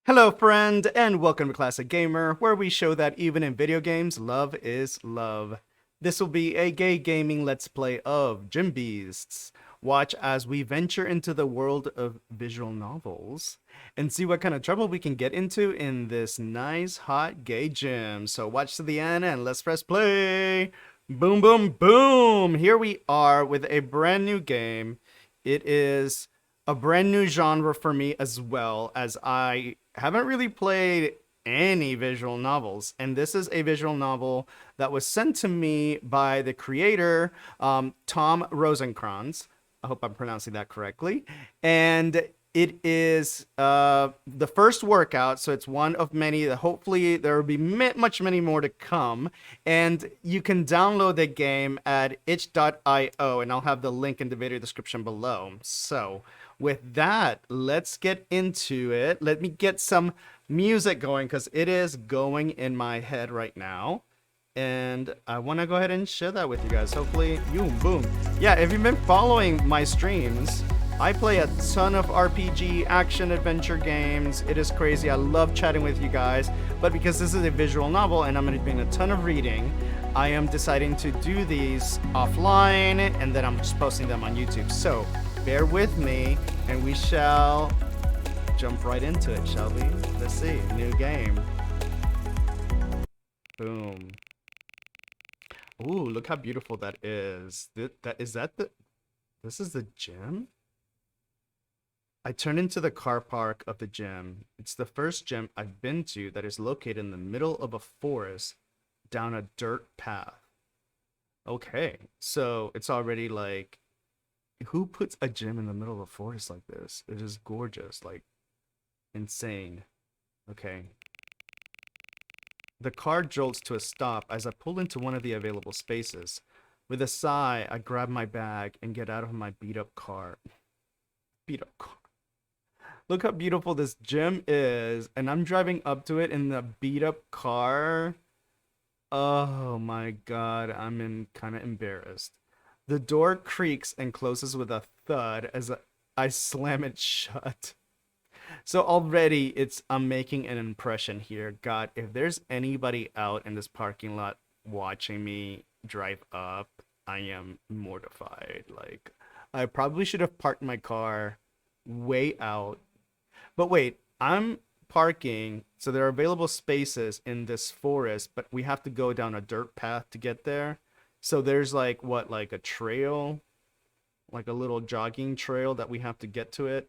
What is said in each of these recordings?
Hello, friend, and welcome to Classic Gamer, where we show that even in video games, love is love. This will be a gay gaming let's play of Gym Beasts. Watch as we venture into the world of visual novels and see what kind of trouble we can get into in this nice, hot, gay gym. So watch to the end and let's press play. Boom, boom, boom! Here we are with a brand new game. It is a brand new genre for me as well, as I haven't really played any visual novels, and this is a visual novel that was sent to me by the creator, Tom Rosencrantz. I hope I'm pronouncing that correctly. And it is the first workout, so it's one of many. Hopefully, there will be many more to come. And you can download the game at itch.io, and I'll have the link in the video description below. So, with that, let's get into it. Let me get some music going because it is going in my head right now. And I want to go ahead and share that with you guys. Hopefully, boom. Yeah, if you've been following my streams, I play a ton of RPG, action, adventure games. It is crazy. I love chatting with you guys. But because this is a visual novel and I'm going to be doing a ton of reading, I am deciding to do these offline and then I'm just posting them on YouTube. So bear with me and we shall jump right into it, shall we? Let's see. New game. Boom. Ooh, look how beautiful that is. This is the gym? I turned into the car park of the gym. It's the first gym I've been to that is located in the middle of a forest down a dirt path. Okay, so it's already like, who puts a gym in the middle of a forest like this? It is gorgeous, like insane. Okay. The car jolts to a stop as I pull into one of the available spaces. With a sigh, I grab my bag and get out of my beat-up car. Beat-up car. Look how beautiful this gym is, and I'm driving up to it in the beat-up car. Oh my god, I'm kind of embarrassed. The door creaks and closes with a thud as I slam it shut. So already I'm making an impression here. God, if there's anybody out in this parking lot watching me drive up, I am mortified. Like, I probably should have parked my car way out. But wait, I'm parking, so there are available spaces in this forest, but we have to go down a dirt path to get there. So there's like, what, like a trail? Like a little jogging trail that we have to get to it.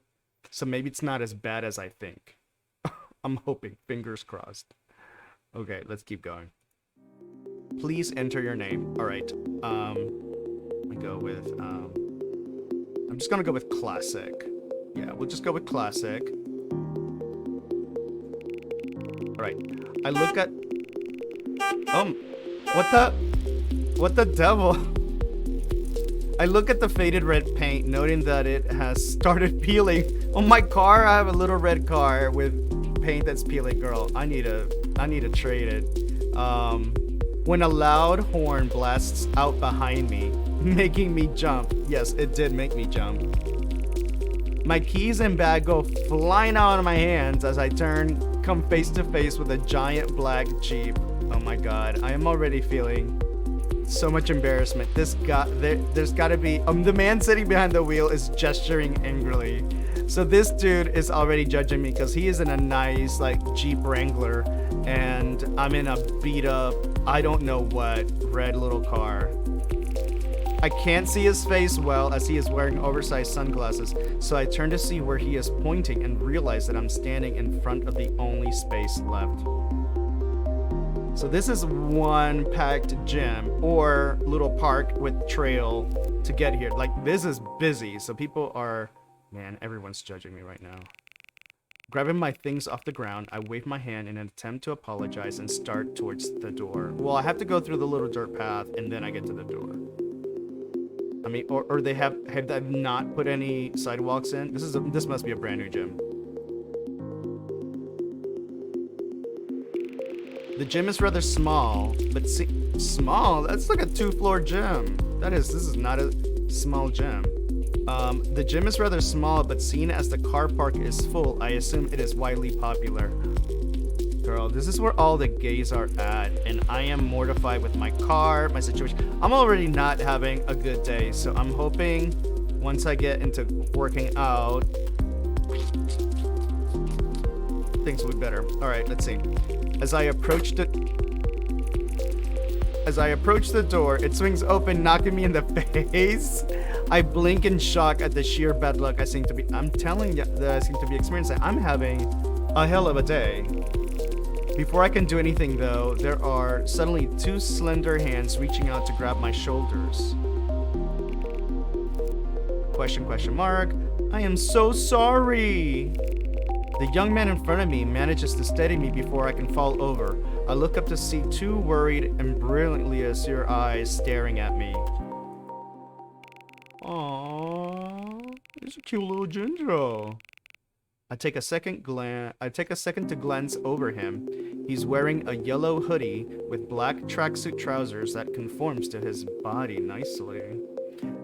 So maybe it's not as bad as I think. I'm hoping. Fingers crossed. Okay, let's keep going. Please enter your name. All right. We go with, I'm just gonna go with classic. Yeah, we'll just go with classic. All right. I look at, what the devil? I look at the faded red paint, noting that it has started peeling. On my car, I have a little red car with paint that's peeling. Girl, I need to trade it. When a loud horn blasts out behind me, making me jump. Yes, it did make me jump. My keys and bag go flying out of my hands as I come face to face with a giant black Jeep. Oh my god, I am already feeling so much embarrassment. There's gotta be the man sitting behind the wheel is gesturing angrily. So this dude is already judging me because he is in a nice like Jeep Wrangler and I'm in a beat up, I don't know what, red little car. I can't see his face well as he is wearing oversized sunglasses, so I turn to see where he is pointing and realize that I'm standing in front of the only space left. So this is one packed gym or little park with trail to get here. Like, this is busy, so people are, man, everyone's judging me right now. Grabbing my things off the ground, I wave my hand in an attempt to apologize and start towards the door. Well, I have to go through the little dirt path and then I get to the door. I mean, or they have they not put any sidewalks in? This must be a brand new gym. The gym is rather small, but small? That's like a 2-floor gym. This is not a small gym. The gym is rather small, but seen as the car park is full, I assume it is widely popular. Girl, this is where all the gays are at, and I am mortified with my car, my situation. I'm already not having a good day, so I'm hoping once I get into working out, things will be better. All right, let's see. As I approach the door, it swings open, knocking me in the face. I blink in shock at the sheer bad luck I'm telling you that I seem to be experiencing. I'm having a hell of a day. Before I can do anything though, there are suddenly two slender hands reaching out to grab my shoulders. Question mark. I am so sorry. The young man in front of me manages to steady me before I can fall over. I look up to see two worried and brilliantly azure eyes staring at me. Aww, he's a cute little ginger. I take a second to glance over him. He's wearing a yellow hoodie with black tracksuit trousers that conforms to his body nicely,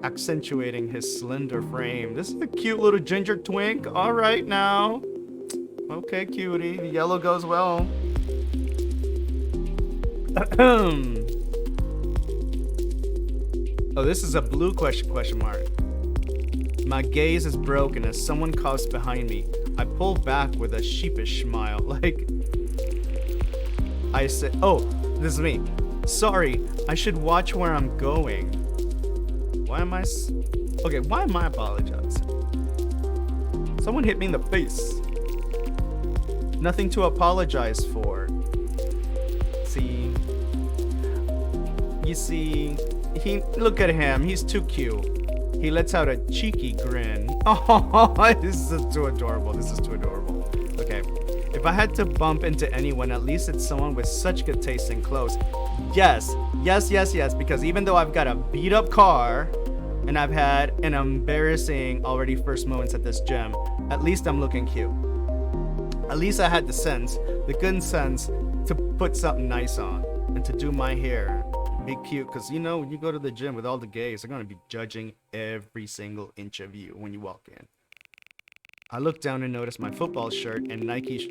accentuating his slender frame. This is a cute little ginger twink. All right now. Okay, cutie. The yellow goes well. Oh, this is a blue question mark. My gaze is broken as someone coughs behind me. I pull back with a sheepish smile. Like, I say, oh, this is me. Sorry, I should watch where I'm going. Why am I apologizing? Someone hit me in the face. Nothing to apologize for. You see, look at him, he's too cute. He lets out a cheeky grin. Oh, this is too adorable. Okay, if I had to bump into anyone, at least it's someone with such good taste in clothes. Yes, because even though I've got a beat up car, and I've had an embarrassing already first moments at this gym, at least I'm looking cute. At least I had the good sense to put something nice on, and to do my hair. Be cute, because you know when you go to the gym with all the gays, they're going to be judging every single inch of you when you walk in. I look down and notice my football shirt and Nike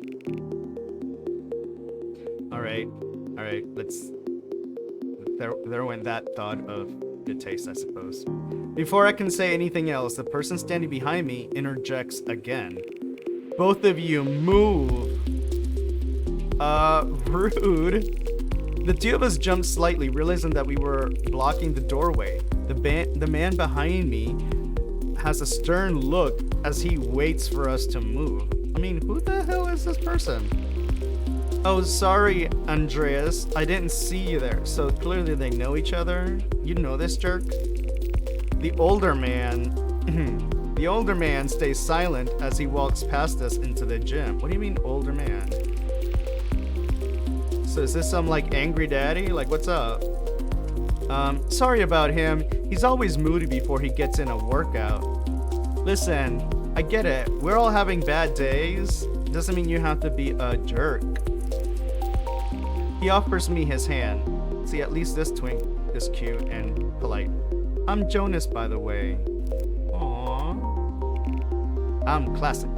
Alright, there went that thought of good taste, I suppose. Before I can say anything else, the person standing behind me interjects again. Both of you move. Rude. The two of us jumped slightly, realizing that we were blocking the doorway. The man behind me has a stern look as he waits for us to move. I mean, who the hell is this person? Oh, sorry, Andreas. I didn't see you there. So clearly they know each other. You know this jerk? The older man stays silent as he walks past us into the gym. What do you mean, older man? So is this some like angry daddy? Like, what's up? Sorry about him. He's always moody before he gets in a workout. Listen, I get it. We're all having bad days. Doesn't mean you have to be a jerk. He offers me his hand. See, at least this twink is cute and polite. I'm Jonas, by the way. Aww. I'm classic.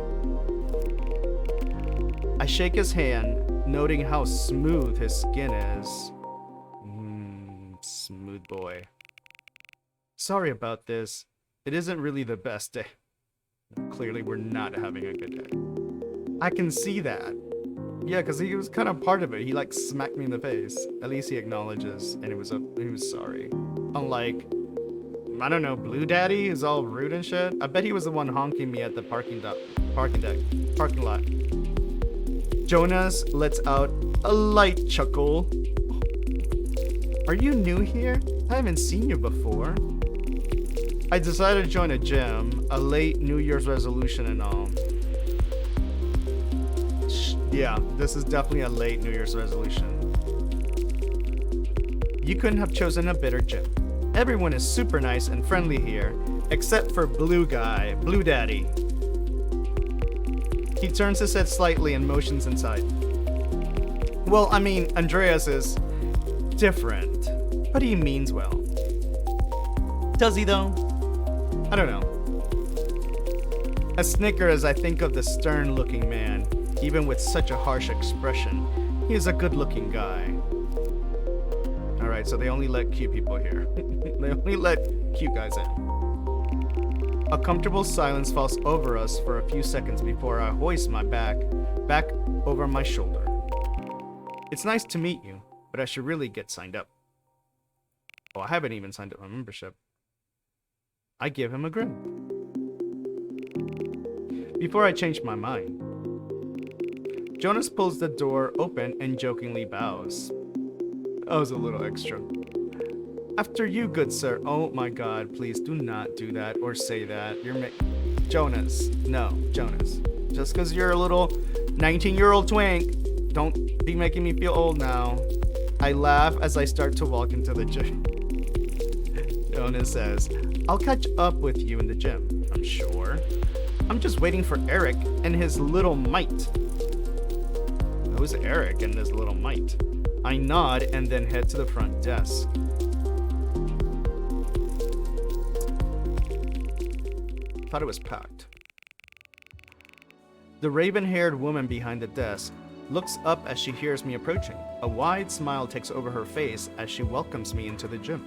I shake his hand, noting how smooth his skin is. Smooth boy. Sorry about this. It isn't really the best day. Clearly, we're not having a good day. I can see that. Yeah, because he was kind of part of it. He like smacked me in the face. At least he acknowledges, and he was sorry. Unlike, I don't know, Blue Daddy is all rude and shit. I bet he was the one honking me at the parking lot. Jonas lets out a light chuckle. Are you new here? I haven't seen you before. I decided to join a gym, a late New Year's resolution and all. Yeah, this is definitely a late New Year's resolution. You couldn't have chosen a better gym. Everyone is super nice and friendly here, except for Blue Daddy. He turns his head slightly and motions inside. Well, I mean, Andreas is different, but he means well. Does he though? I don't know. A snicker as I think of the stern-looking man, even with such a harsh expression. He is a good-looking guy. Alright, so they only let cute people here. They only let cute guys in. A comfortable silence falls over us for a few seconds before I hoist my back over my shoulder. It's nice to meet you, but I should really get signed up. Oh, I haven't even signed up my membership. I give him a grin. Before I change my mind, Jonas pulls the door open and jokingly bows. That was a little extra. After you, good sir. Oh my god, please do not do that or say that. Jonas. No, Jonas. Just because you're a little 19-year-old twink, don't be making me feel old now. I laugh as I start to walk into the gym. Jonas says, I'll catch up with you in the gym, I'm sure. I'm just waiting for Eric and his little mite. Who's Eric and his little mite? I nod and then head to the front desk. Thought it was packed. The raven-haired woman behind the desk looks up as she hears me approaching. A wide smile takes over her face as she welcomes me into the gym.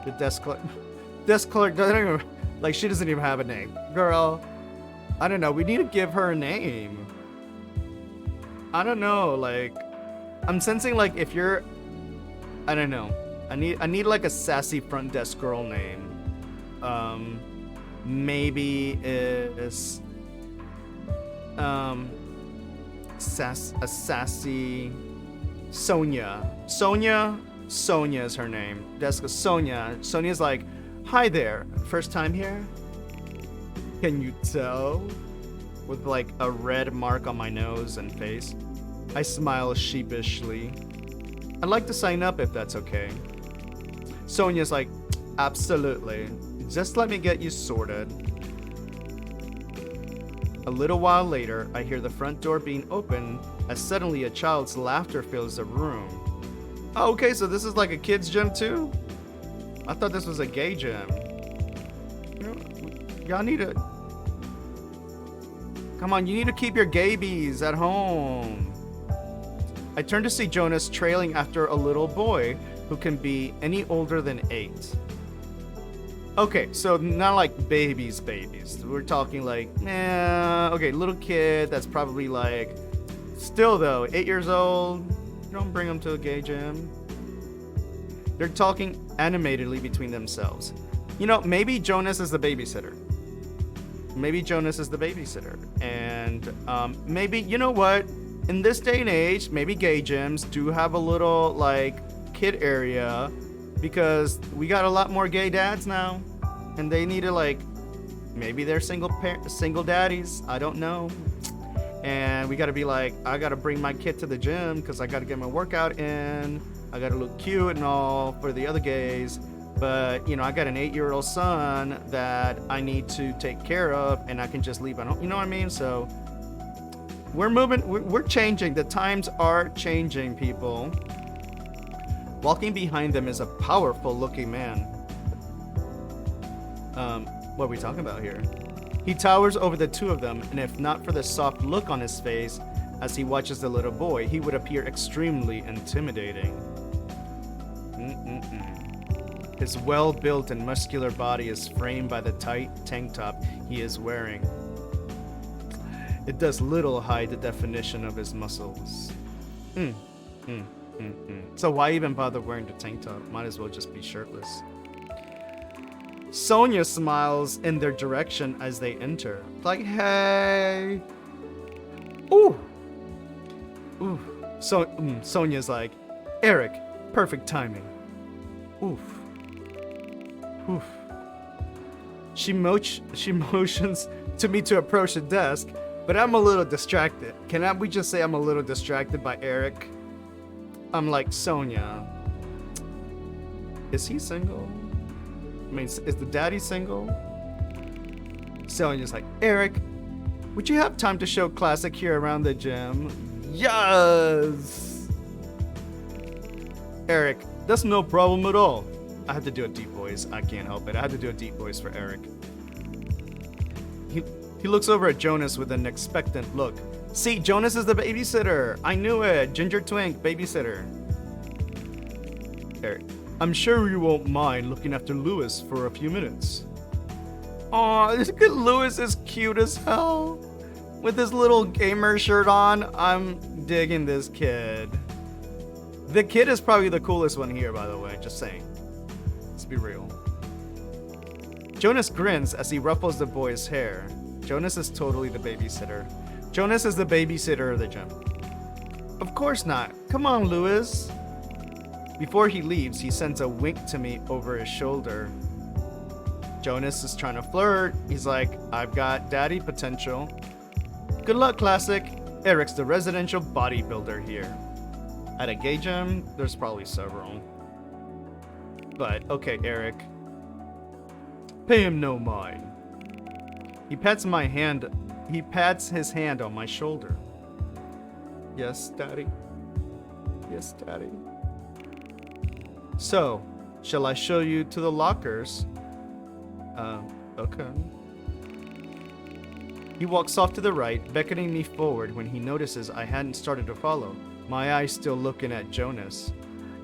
The desk clerk doesn't even, like, she doesn't even have a name. Girl, I don't know, we need to give her a name. I don't know, like, I'm sensing like if you're, I don't know, I need like a sassy front desk girl name. Maybe is a sassy Sonia. Sonia is her name. Desk Sonia. Sonia's like, hi there, first time here? Can you tell? With like a red mark on my nose and face. I smile sheepishly. I'd like to sign up if that's okay. Sonia's like, absolutely. Just let me get you sorted. A little while later, I hear the front door being opened as suddenly a child's laughter fills the room. Oh, okay, so this is like a kid's gym too? I thought this was a gay gym. You know, y'all need to... Come on, you need to keep your gaybies at home. I turn to see Jonas trailing after a little boy who can be any older than 8. Okay, so not like babies. We're talking like, okay, little kid that's probably like, still though, 8 years old. Don't bring them to a gay gym. They're talking animatedly between themselves. You know, maybe Jonas is the babysitter. And maybe, you know what? In this day and age, maybe gay gyms do have a little like kid area because we got a lot more gay dads now, and they need to like, maybe they're single daddies. I don't know. And we gotta be like, I gotta bring my kid to the gym because I gotta get my workout in. I gotta look cute and all for the other gays. But, you know, I got an 8-year-old son that I need to take care of, and I can just leave at home. You know what I mean? So we're moving, we're changing. The times are changing, people. Walking behind them is a powerful looking man. What are we talking about here? He towers over the two of them, and if not for the soft look on his face as he watches the little boy, he would appear extremely intimidating. His well-built and muscular body is framed by the tight tank top he is wearing. It does little hide the definition of his muscles. So why even bother wearing the tank top? Might as well just be shirtless. Sonia smiles in their direction as they enter. Like, hey. Ooh. So Sonia's like, Eric, perfect timing. Oof. She motions to me to approach the desk, but I'm a little distracted. We just say I'm a little distracted by Eric? I'm like, Sonia, is he single? I mean, is the daddy single? Sonia's like, Eric, would you have time to show classic here around the gym? Yes! Eric, that's no problem at all. I had to do a deep voice. I can't help it. I had to do a deep voice for Eric. He looks over at Jonas with an expectant look. See, Jonas is the babysitter. I knew it. Ginger Twink, babysitter. Eric, I'm sure you won't mind looking after Lewis for a few minutes. Aw, Lewis is cute as hell. With his little gamer shirt on, I'm digging this kid. The kid is probably the coolest one here, by the way, just saying. Let's be real. Jonas grins as he ruffles the boy's hair. Jonas is totally the babysitter. Jonas is the babysitter of the gym. Of course not. Come on, Lewis. Before he leaves, he sends a wink to me over his shoulder. Jonas is trying to flirt. He's like, I've got daddy potential. Good luck, Classic. Eric's the residential bodybuilder here. At a gay gym, there's probably several. But, okay, Eric. Pay him no mind. He pats his hand on my shoulder. Yes, Daddy. Yes, Daddy. So, shall I show you to the lockers? Okay. He walks off to the right, beckoning me forward when he notices I hadn't started to follow, my eyes still looking at Jonas.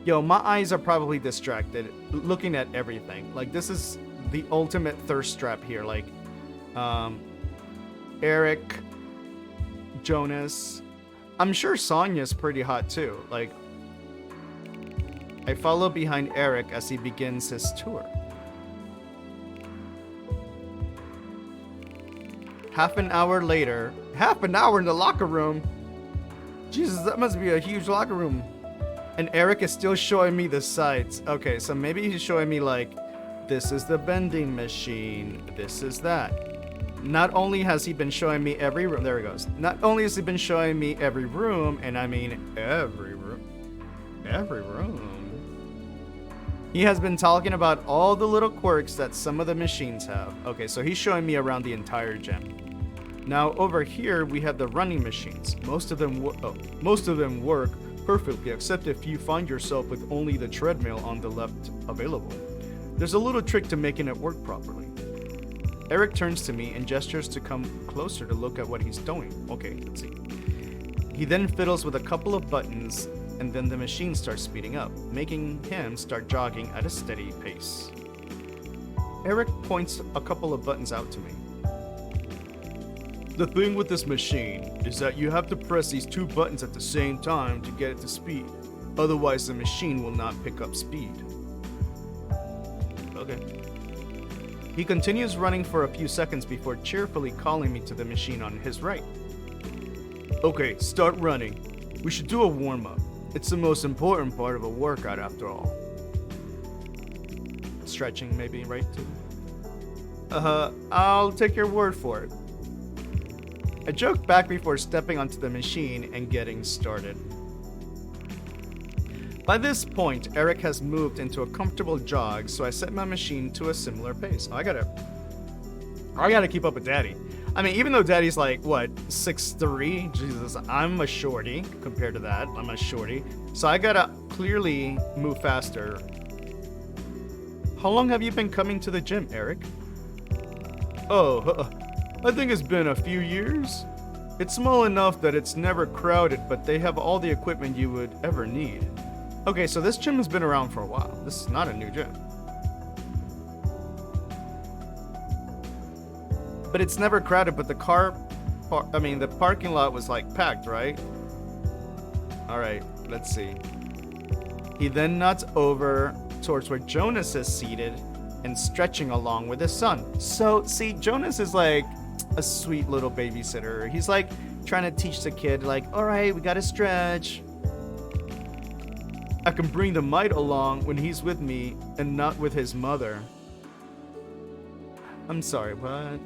Yo, my eyes are probably distracted, looking at everything. Like, this is the ultimate thirst trap here. Like, Eric, Jonas. I'm sure Sonya's pretty hot too. Like, I follow behind Eric as he begins his tour. Half an hour later, half an hour in the locker room. Jesus, that must be a huge locker room. And Eric is still showing me the sights. Okay, so maybe he's showing me like, this is the vending machine, this is that. Not only has he been showing me every room, there he goes. Not only has he been showing me every room, and I mean every room. He has been talking about all the little quirks that some of the machines have. Okay, so he's showing me around the entire gym. Now over here we have the running machines. Most of them work perfectly, except if you find yourself with only the treadmill on the left available. There's a little trick to making it work properly. Eric turns to me and gestures to come closer to look at what he's doing. Okay, let's see. He then fiddles with a couple of buttons, and then the machine starts speeding up, making him start jogging at a steady pace. Eric points a couple of buttons out to me. The thing with this machine is that you have to press these two buttons at the same time to get it to speed. Otherwise, the machine will not pick up speed. Okay. He continues running for a few seconds before cheerfully calling me to the machine on his right. Okay, start running. We should do a warm-up. It's the most important part of a workout after all. Stretching maybe, right? I'll take your word for it. I joked back before stepping onto the machine and getting started. By this point, Eric has moved into a comfortable jog, so I set my machine to a similar pace. I gotta keep up with Daddy. I mean, even though Daddy's like, what, 6'3"? Jesus, I'm a shorty compared to that. I'm a shorty. So I gotta clearly move faster. How long have you been coming to the gym, Eric? Oh, I think it's been a few years. It's small enough that it's never crowded, but they have all the equipment you would ever need. Okay, so this gym has been around for a while. This is not a new gym. But it's never crowded, but the parking lot was like packed, right? All right, let's see. He then nods over towards where Jonas is seated and stretching along with his son. So, see, Jonas is like a sweet little babysitter. He's like trying to teach the kid, like, all right, we gotta stretch. I can bring the mite along when he's with me and not with his mother. I'm sorry, what?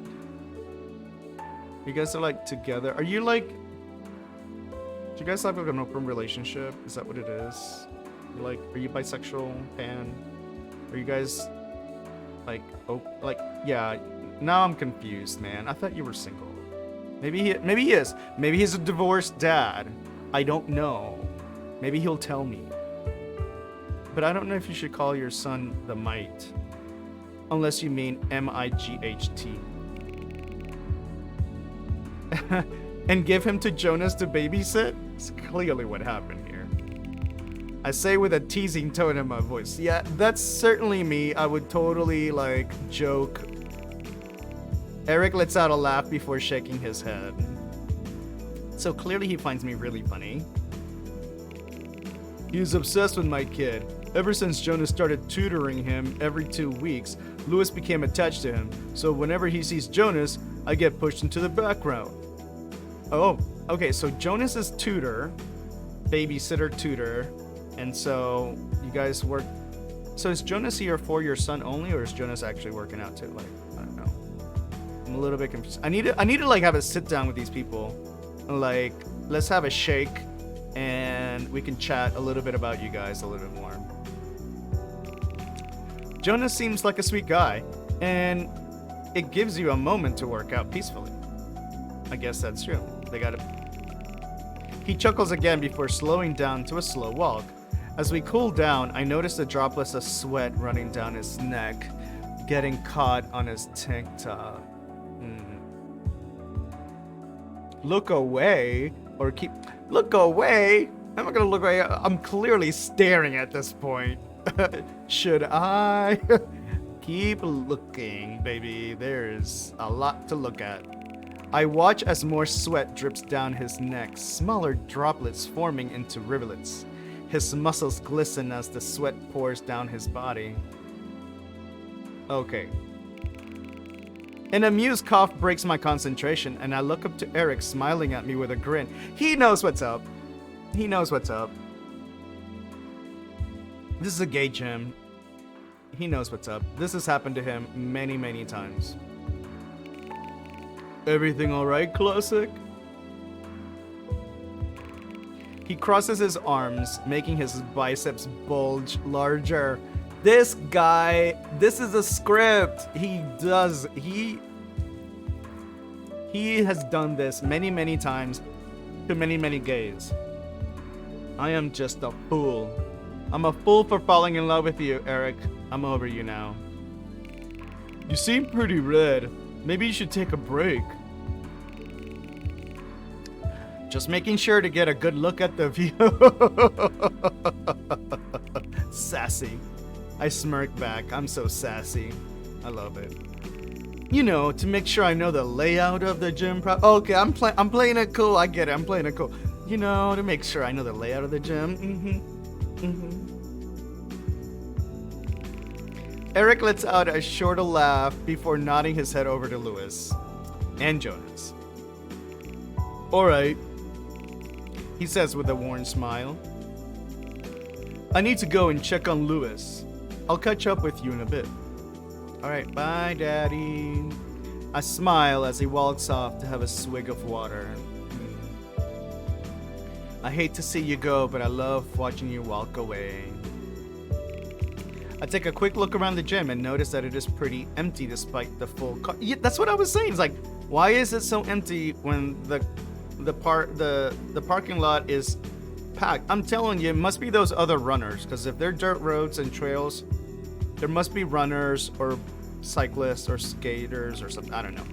You guys are like together. Are you like, do you guys have like an open relationship? Is that what it is? Like, are you bisexual, pan? Are you guys like, oh, like, yeah, now I'm confused, man. I thought you were single. Maybe he is. Maybe he's a divorced dad. I don't know. Maybe he'll tell me. But I don't know if you should call your son the mite. Unless you mean M-I-G-H-T. and give him to Jonas to babysit? It's clearly what happened here. I say with a teasing tone in my voice. Yeah, that's certainly me. I would totally, like, joke. Eric lets out a laugh before shaking his head. So clearly he finds me really funny. He's obsessed with my kid. Ever since Jonas started tutoring him every 2 weeks, Lewis became attached to him. So whenever he sees Jonas, I get pushed into the background. Oh, okay, so Jonas is tutor, babysitter tutor, and so you guys work. So is Jonas here for your son only, or is Jonas actually working out too? Like, I don't know. I'm a little bit confused. I need to like have a sit down with these people. Like, let's have a shake, and we can chat a little bit about you guys a little bit more. Jonas seems like a sweet guy, and it gives you a moment to work out peacefully. I guess that's true. They got it. He chuckles again before slowing down to a slow walk. As we cool down, I notice the droplets of sweat running down his neck, getting caught on his tank top. Look away, or keep. Look away? I'm not gonna look away. I'm clearly staring at this point. Should I? Keep looking, baby. There's a lot to look at. I watch as more sweat drips down his neck, smaller droplets forming into rivulets. His muscles glisten as the sweat pours down his body. Okay. An amused cough breaks my concentration, and I look up to Eric smiling at me with a grin. He knows what's up. He knows what's up. This is a gay gym. He knows what's up. This has happened to him many, many times. Everything alright, Classic? He crosses his arms, making his biceps bulge larger. This guy, this is a script. He has done this many, many times to many, many gays. I am just a fool. I'm a fool for falling in love with you, Eric. I'm over you now. You seem pretty red. Maybe you should take a break. Just making sure to get a good look at the view. Sassy. I smirk back. I'm so sassy. I love it. You know, to make sure I know the layout of the gym. Okay, I'm playing it cool. I get it. I'm playing it cool. You know, to make sure I know the layout of the gym. Eric lets out a short laugh before nodding his head over to Lewis and Jonas. Alright, he says with a worn smile. I need to go and check on Lewis. I'll catch up with you in a bit. Alright, bye, Daddy. I smile as he walks off to have a swig of water. I hate to see you go, but I love watching you walk away. I take a quick look around the gym and notice that it is pretty empty despite the full car. Yeah, that's what I was saying. It's like, why is it so empty when the parking lot is packed? I'm telling you, it must be those other runners, because if they're dirt roads and trails, there must be runners or cyclists or skaters or something. I don't know.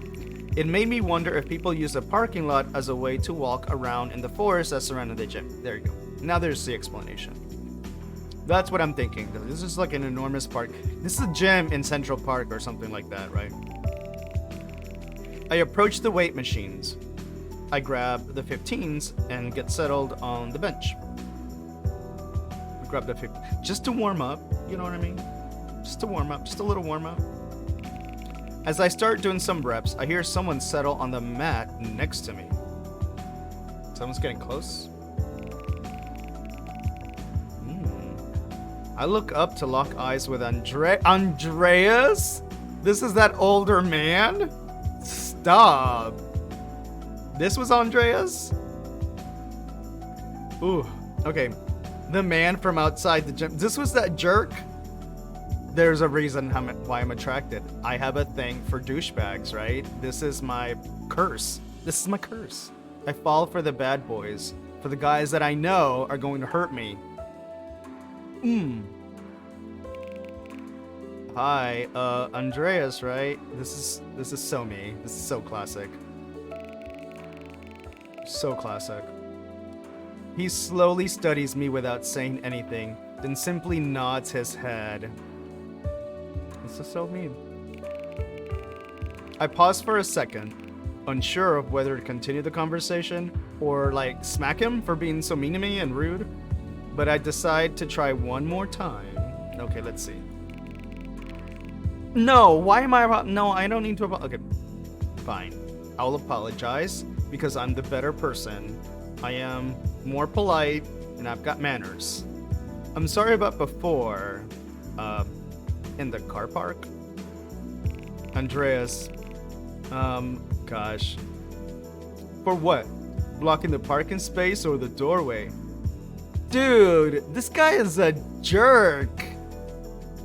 It made me wonder if people use the parking lot as a way to walk around in the forest that surrounded the gym. There you go. Now there's the explanation. That's what I'm thinking. This is like an enormous park. This is a gym in Central Park or something like that, right? I approach the weight machines. I grab the 15s and get settled on the bench. I grab the 15 just to warm up, you know what I mean? Just to warm up, just a little warm up. As I start doing some reps, I hear someone settle on the mat next to me. Someone's getting close. I look up to lock eyes with Andreas? This is that older man? Stop. This was Andreas? Ooh, okay. The man from outside the gym. This was that jerk? There's a reason why I'm attracted. I have a thing for douchebags, right? This is my curse. This is my curse. I fall for the bad boys. For the guys that I know are going to hurt me. Hi, Andreas, right? This is so me. This is so classic. So classic. He slowly studies me without saying anything, then simply nods his head. This is so mean. I pause for a second, unsure of whether to continue the conversation or like smack him for being so mean to me and rude, but I decide to try one more time. Okay, let's see. No, why am I no, I don't need to okay. Fine. I'll apologize because I'm the better person. I am more polite and I've got manners. I'm sorry about before. In the car park? Andreas. Gosh. For what? Blocking the parking space or the doorway? Dude, this guy is a jerk.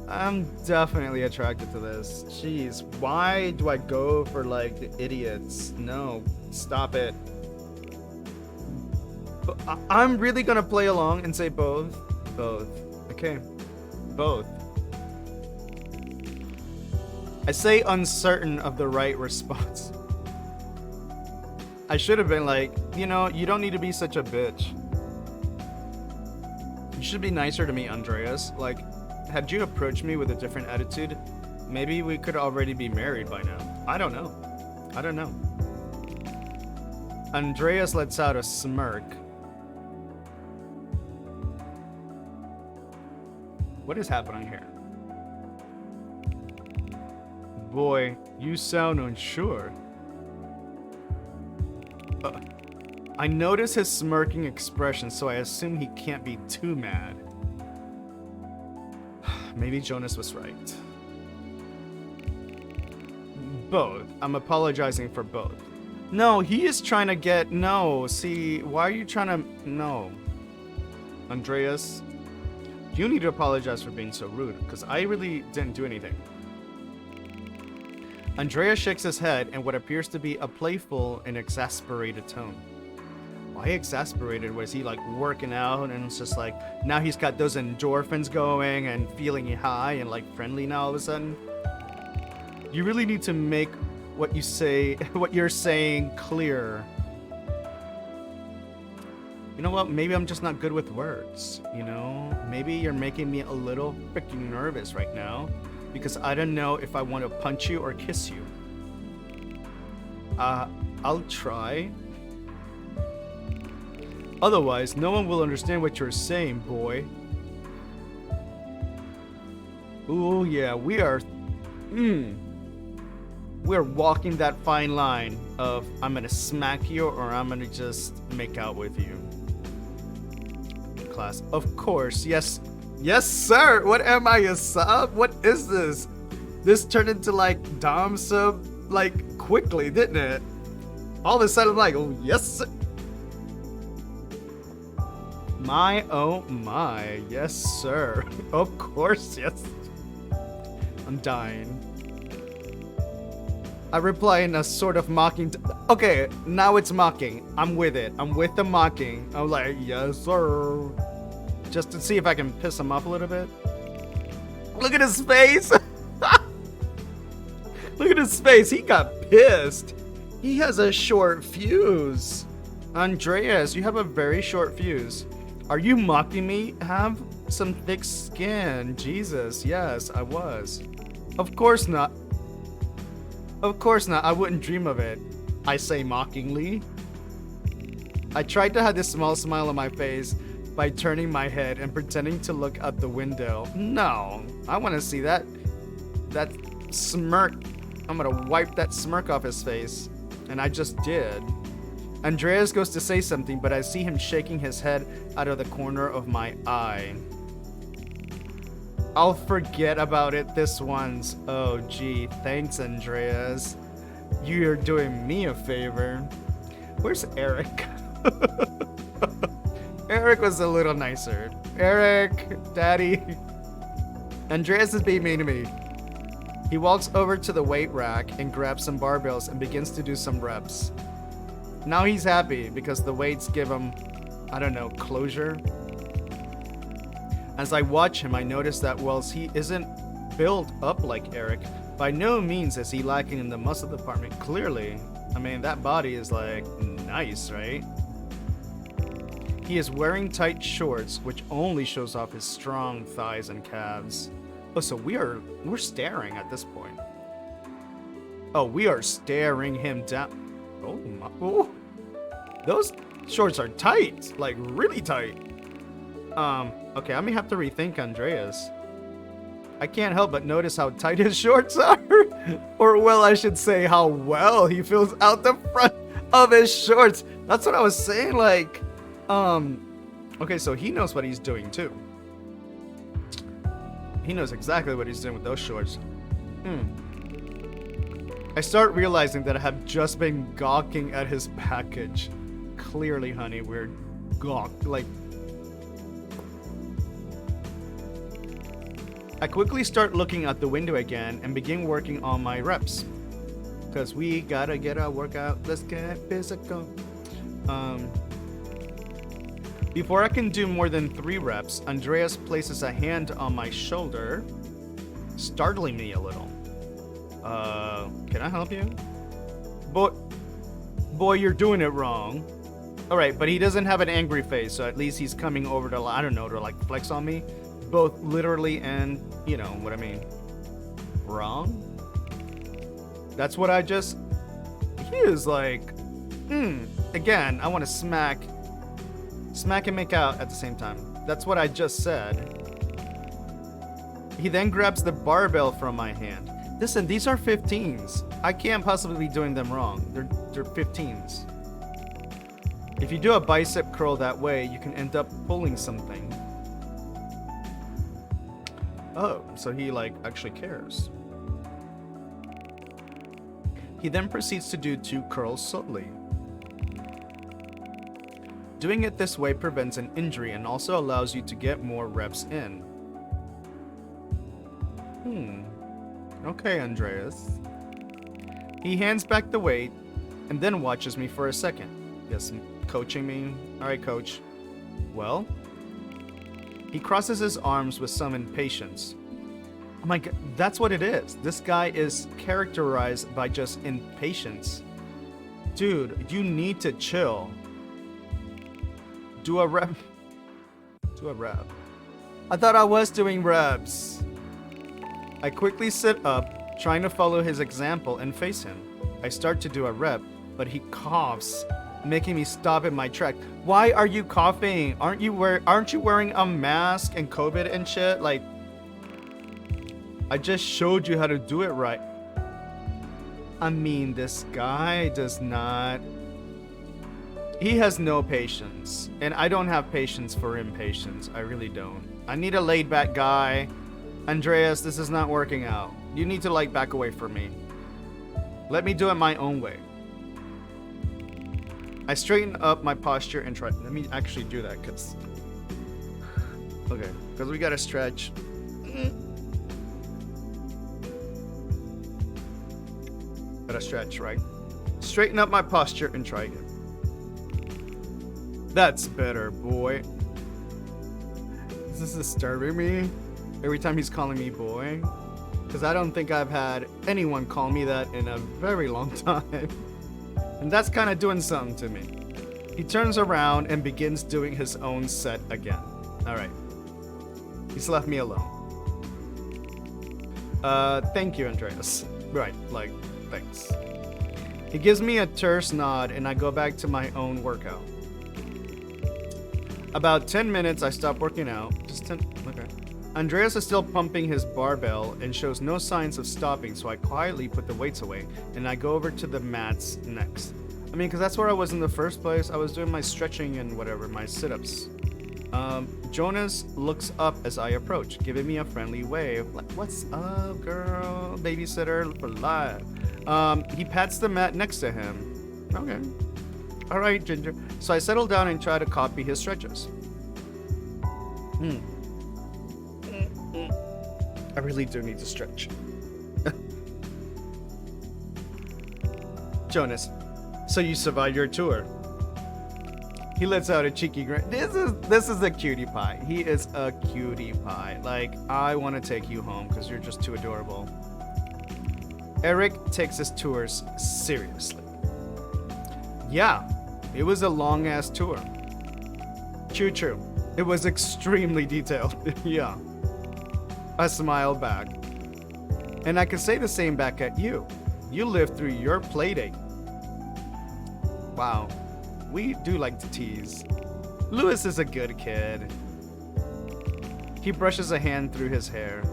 I'm definitely attracted to this. Jeez, why do I go for like the idiots? No, stop it. I'm really gonna play along and say both. Both. Okay. Both. I say uncertain of the right response. I should have been like, you know, you don't need to be such a bitch. You should be nicer to me, Andreas. Like, had you approached me with a different attitude, maybe we could already be married by now. I don't know. I don't know. Andreas lets out a smirk. What is happening here? Boy, you sound unsure. I notice his smirking expression, so I assume he can't be too mad. Maybe Jonas was right. Both. I'm apologizing for both. No, he is trying to get... No, see, why are you trying to... No. Andreas, you need to apologize for being so rude, because I really didn't do anything. Andreas shakes his head in what appears to be a playful and exasperated tone. Why exasperated? Was he like working out and it's just like now he's got those endorphins going and feeling high and like friendly now all of a sudden? You really need to make what you say, what you're saying clear. You know what? Maybe I'm just not good with words, you know? Maybe you're making me a little freaking nervous right now. Because I don't know if I want to punch you or kiss you. I'll try. Otherwise, no one will understand what you're saying, boy. Ooh, yeah, we are... We're walking that fine line of I'm gonna smack you or I'm gonna just make out with you. Class. Of course, yes. Yes, sir. What am I, a sub? What is this? This turned into like Dom sub like quickly, didn't it? All of a sudden I'm like, oh yes, sir. My, oh my, yes, sir. Of course, yes. I'm dying. I reply in a sort of mocking. Okay, now it's mocking. I'm with it. I'm with the mocking. I'm like, yes, sir. Just to see if I can piss him off a little bit. Look at his face. Look at his face. He got pissed. He has a short fuse. Andreas, you have a very short fuse. Are you mocking me? Have some thick skin. Jesus, yes, I was. Of course not. Of course not. I wouldn't dream of it. I say mockingly. I tried to have this small smile on my face by turning my head and pretending to look out the window. No, I want to see that smirk. I'm gonna wipe that smirk off his face. And I just did. Andreas goes to say something, but I see him shaking his head out of the corner of my eye. I'll forget about it this once. Oh gee, thanks Andreas. You're doing me a favor. Where's Eric? Eric was a little nicer. Eric, daddy. Andreas is being mean to me. He walks over to the weight rack and grabs some barbells and begins to do some reps. Now he's happy because the weights give him, I don't know, closure. As I watch him, I notice that whilst he isn't built up like Eric, by no means is he lacking in the muscle department. Clearly, I mean, that body is like nice, right? He is wearing tight shorts, which only shows off his strong thighs and calves. Oh, so we're staring at this point. Oh, we are staring him down. Oh my! Oh, those shorts are tight, like really tight. Okay, I may have to rethink Andreas. I can't help but notice how tight his shorts are. Or, well, I should say how well he feels out the front of his shorts. That's what I was saying, like, okay, so he knows what he's doing, too. He knows exactly what he's doing with those shorts. I start realizing that I have just been gawking at his package. Clearly, honey, we're gawked, like... I quickly start looking out the window again and begin working on my reps. Cause we gotta get our workout, let's get physical. Before I can do more than 3 reps, Andreas places a hand on my shoulder, startling me a little. Can I help you? Boy, you're doing it wrong. Alright, but he doesn't have an angry face, so at least he's coming over to, I don't know, to like flex on me. Both literally and, you know what I mean. Wrong? That's what I just... He is like... Again, I want to smack and make out at the same time. That's what I just said. He then grabs the barbell from my hand. Listen, these are 15s. I can't possibly be doing them wrong. They're 15s. If you do a bicep curl that way, you can end up pulling something. Oh, so he like actually cares. He then proceeds to do 2 curls slowly. Doing it this way prevents an injury and also allows you to get more reps in. Okay, Andreas. He hands back the weight and then watches me for a second. Yes, coaching me. Alright, coach. Well? He crosses his arms with some impatience. Oh my god, that's what it is. This guy is characterized by just impatience. Dude, you need to chill. Do a rep. Do a rep. I thought I was doing reps. I quickly sit up, trying to follow his example and face him. I start to do a rep, but he coughs, making me stop in my track. Why are you coughing? Aren't you wearing a mask and COVID and shit? Like, I just showed you how to do it right. I mean, this guy does not... He has no patience, and I don't have patience for impatience. I really don't. I need a laid-back guy. Andreas, this is not working out. You need to, like, back away from me. Let me do it my own way. I straighten up my posture and try... Let me actually do that, because... Okay, because we gotta stretch. Gotta stretch, right? Straighten up my posture and try again. That's better, boy. Is this disturbing me? Every time he's calling me boy? Because I don't think I've had anyone call me that in a very long time. And that's kind of doing something to me. He turns around and begins doing his own set again. Alright. He's left me alone. Thank you, Andreas. Right, like, thanks. He gives me a terse nod and I go back to my own workout. About 10 minutes, I stop working out. Just 10, okay. Andreas is still pumping his barbell and shows no signs of stopping, so I quietly put the weights away and I go over to the mats next. I mean, because that's where I was in the first place. I was doing my stretching and whatever, my sit-ups. Jonas looks up as I approach, giving me a friendly wave. Like, what's up, girl? Babysitter for life. He pats the mat next to him. Okay. All right, Ginger. So I settle down and try to copy his stretches. I really do need to stretch. Jonas, so you survived your tour. He lets out a cheeky grin. This is a cutie pie. He is a cutie pie. Like, I want to take you home because you're just too adorable. Eric takes his tours seriously. Yeah, it was a long-ass tour. True. It was extremely detailed. Yeah. I smiled back. And I can say the same back at you. You lived through your playdate. Wow. We do like to tease. Lewis is a good kid. He brushes a hand through his hair.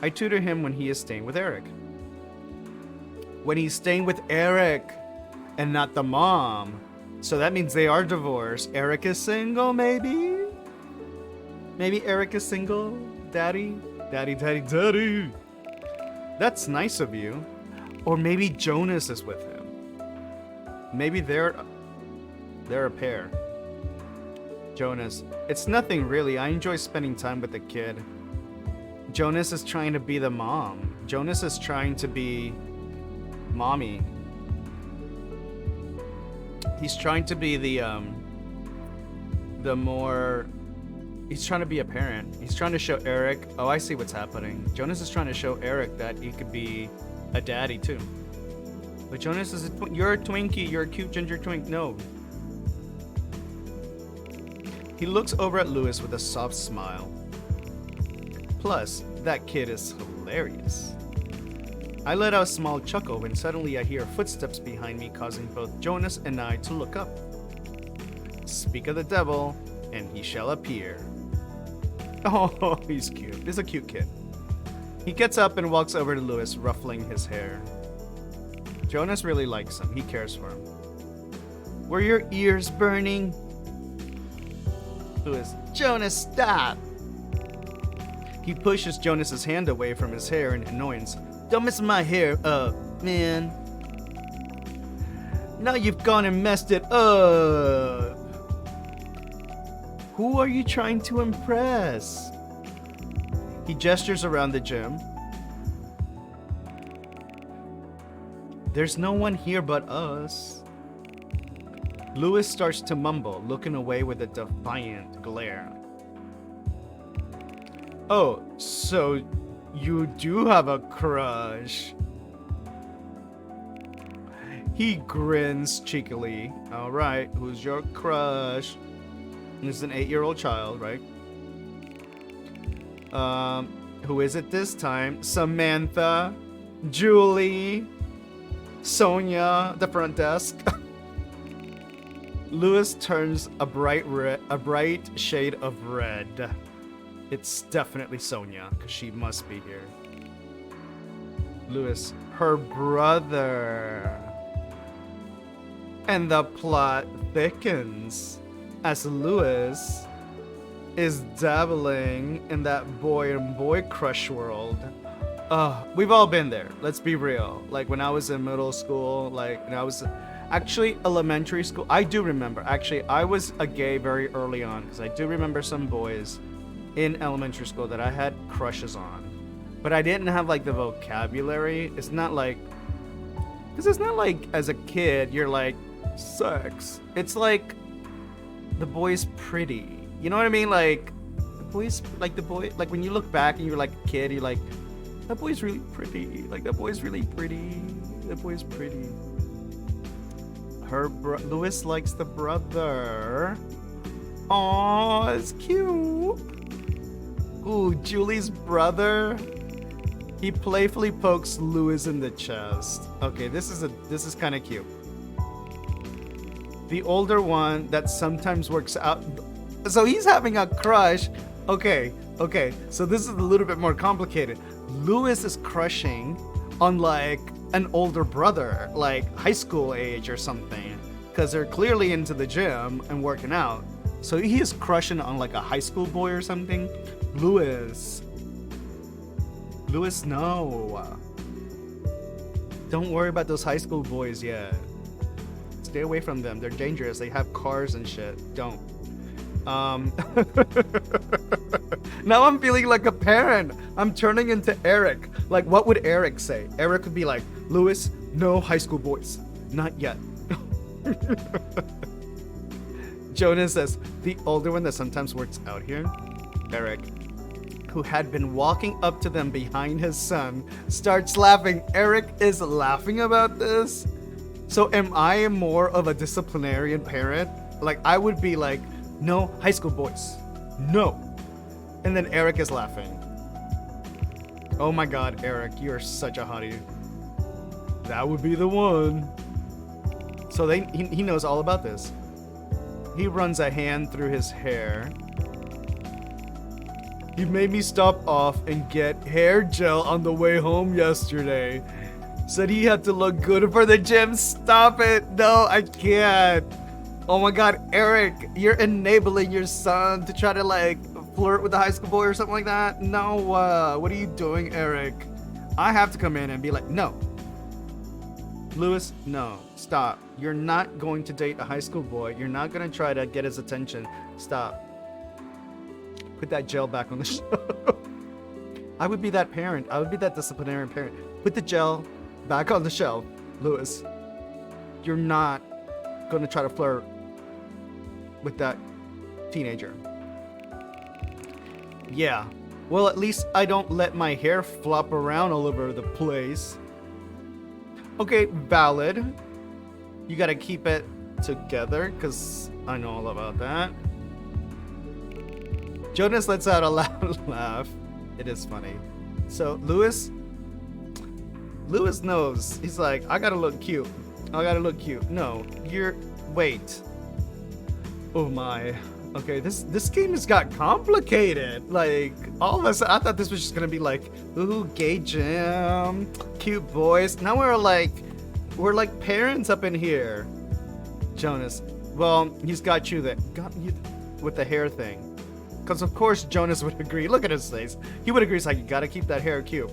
I tutor him when he is staying with Eric. When he's staying with Eric and not the mom. So that means they are divorced. Eric is single, maybe? Maybe Eric is single? Daddy? Daddy. That's nice of you. Or maybe Jonas is with him. Maybe they're a pair. Jonas. It's nothing really. I enjoy spending time with the kid. Jonas is trying to be the mom. Jonas is trying to be mommy. He's trying to be he's trying to be a parent. He's trying to show Eric, oh, I see what's happening. Jonas is trying to show Eric that he could be a daddy too. But Jonas is you're a Twinkie, you're a cute ginger twink. No. He looks over at Lewis with a soft smile. Plus, that kid is hilarious. I let out a small chuckle when suddenly I hear footsteps behind me, causing both Jonas and I to look up. Speak of the devil, and he shall appear. Oh, he's cute. He's a cute kid. He gets up and walks over to Lewis, ruffling his hair. Jonas really likes him. He cares for him. Were your ears burning? Lewis, Jonas, stop! He pushes Jonas's hand away from his hair in annoyance. Don't mess my hair up, man. Now you've gone and messed it up. Who are you trying to impress? He gestures around the gym. There's no one here but us. Lewis starts to mumble, looking away with a defiant glare. Oh, so you do have a crush. He grins cheekily. All right, who's your crush? He's an 8-year-old child, right? Who is it this time? Samantha, Julie, Sonia, the front desk. Lewis turns a bright shade of red. It's definitely Sonia, because she must be here. Lewis, her brother. And the plot thickens as Lewis is dabbling in that boy and boy crush world. We've all been there. Let's be real. Like when I was in middle school, like when I was actually elementary school, I do remember. Actually, I was a gay very early on because I do remember some boys in elementary school that I had crushes on. But I didn't have like the vocabulary. It's not like, because it's not like as a kid you're like sex. It's like the boy's pretty. You know what I mean? Like the boy's like when you look back and you're like a kid, you're like, that boy's really pretty. Like that boy's really pretty. That boy's pretty. Lewis likes the brother. Aw, it's cute. Ooh, Julie's brother. He playfully pokes Lewis in the chest. Okay, this is kind of cute. The older one that sometimes works out. So he's having a crush. Okay. So this is a little bit more complicated. Lewis is crushing on like an older brother, like high school age or something, because they're clearly into the gym and working out. So he is crushing on like a high school boy or something. Lewis, no. Don't worry about those high school boys yet. Stay away from them. They're dangerous. They have cars and shit. Don't. Now I'm feeling like a parent. I'm turning into Eric. Like, what would Eric say? Eric would be like, Lewis, no high school boys. Not yet. Jonas says, the older one that sometimes works out here, Eric, who had been walking up to them behind his son, starts laughing. Eric is laughing about this. So am I more of a disciplinarian parent? Like, I would be like, no, high school boys. No. And then Eric is laughing. Oh my god, Eric, you're such a hottie. That would be the one. So he knows all about this. He runs a hand through his hair. He made me stop off and get hair gel on the way home yesterday. Said he had to look good for the gym. Stop it. No, I can't. Oh my god, Eric, you're enabling your son to try to like flirt with a high school boy or something like that. No, what are you doing, Eric? I have to come in and be like, no. Lewis, no, stop. You're not going to date a high school boy. You're not going to try to get his attention. Stop. Put that gel back on the shelf. I would be that parent. I would be that disciplinarian parent. Put the gel back on the shelf. Lewis, you're not going to try to flirt with that teenager. Yeah. Well, at least I don't let my hair flop around all over the place. Okay, valid. You gotta keep it together, because I know all about that. Jonas lets out a loud laugh. It is funny. So, Lewis knows. He's like, I gotta look cute. I gotta look cute. No, wait. Oh my. Okay, this game has got complicated. Like, all of a sudden, I thought this was just gonna be like, ooh, gay gym, cute boys. Now we're like parents up in here. Jonas, well, he's got you with the hair thing. Because of course Jonas would agree. Look at his face. He would agree. It's like, you gotta keep that hair cute.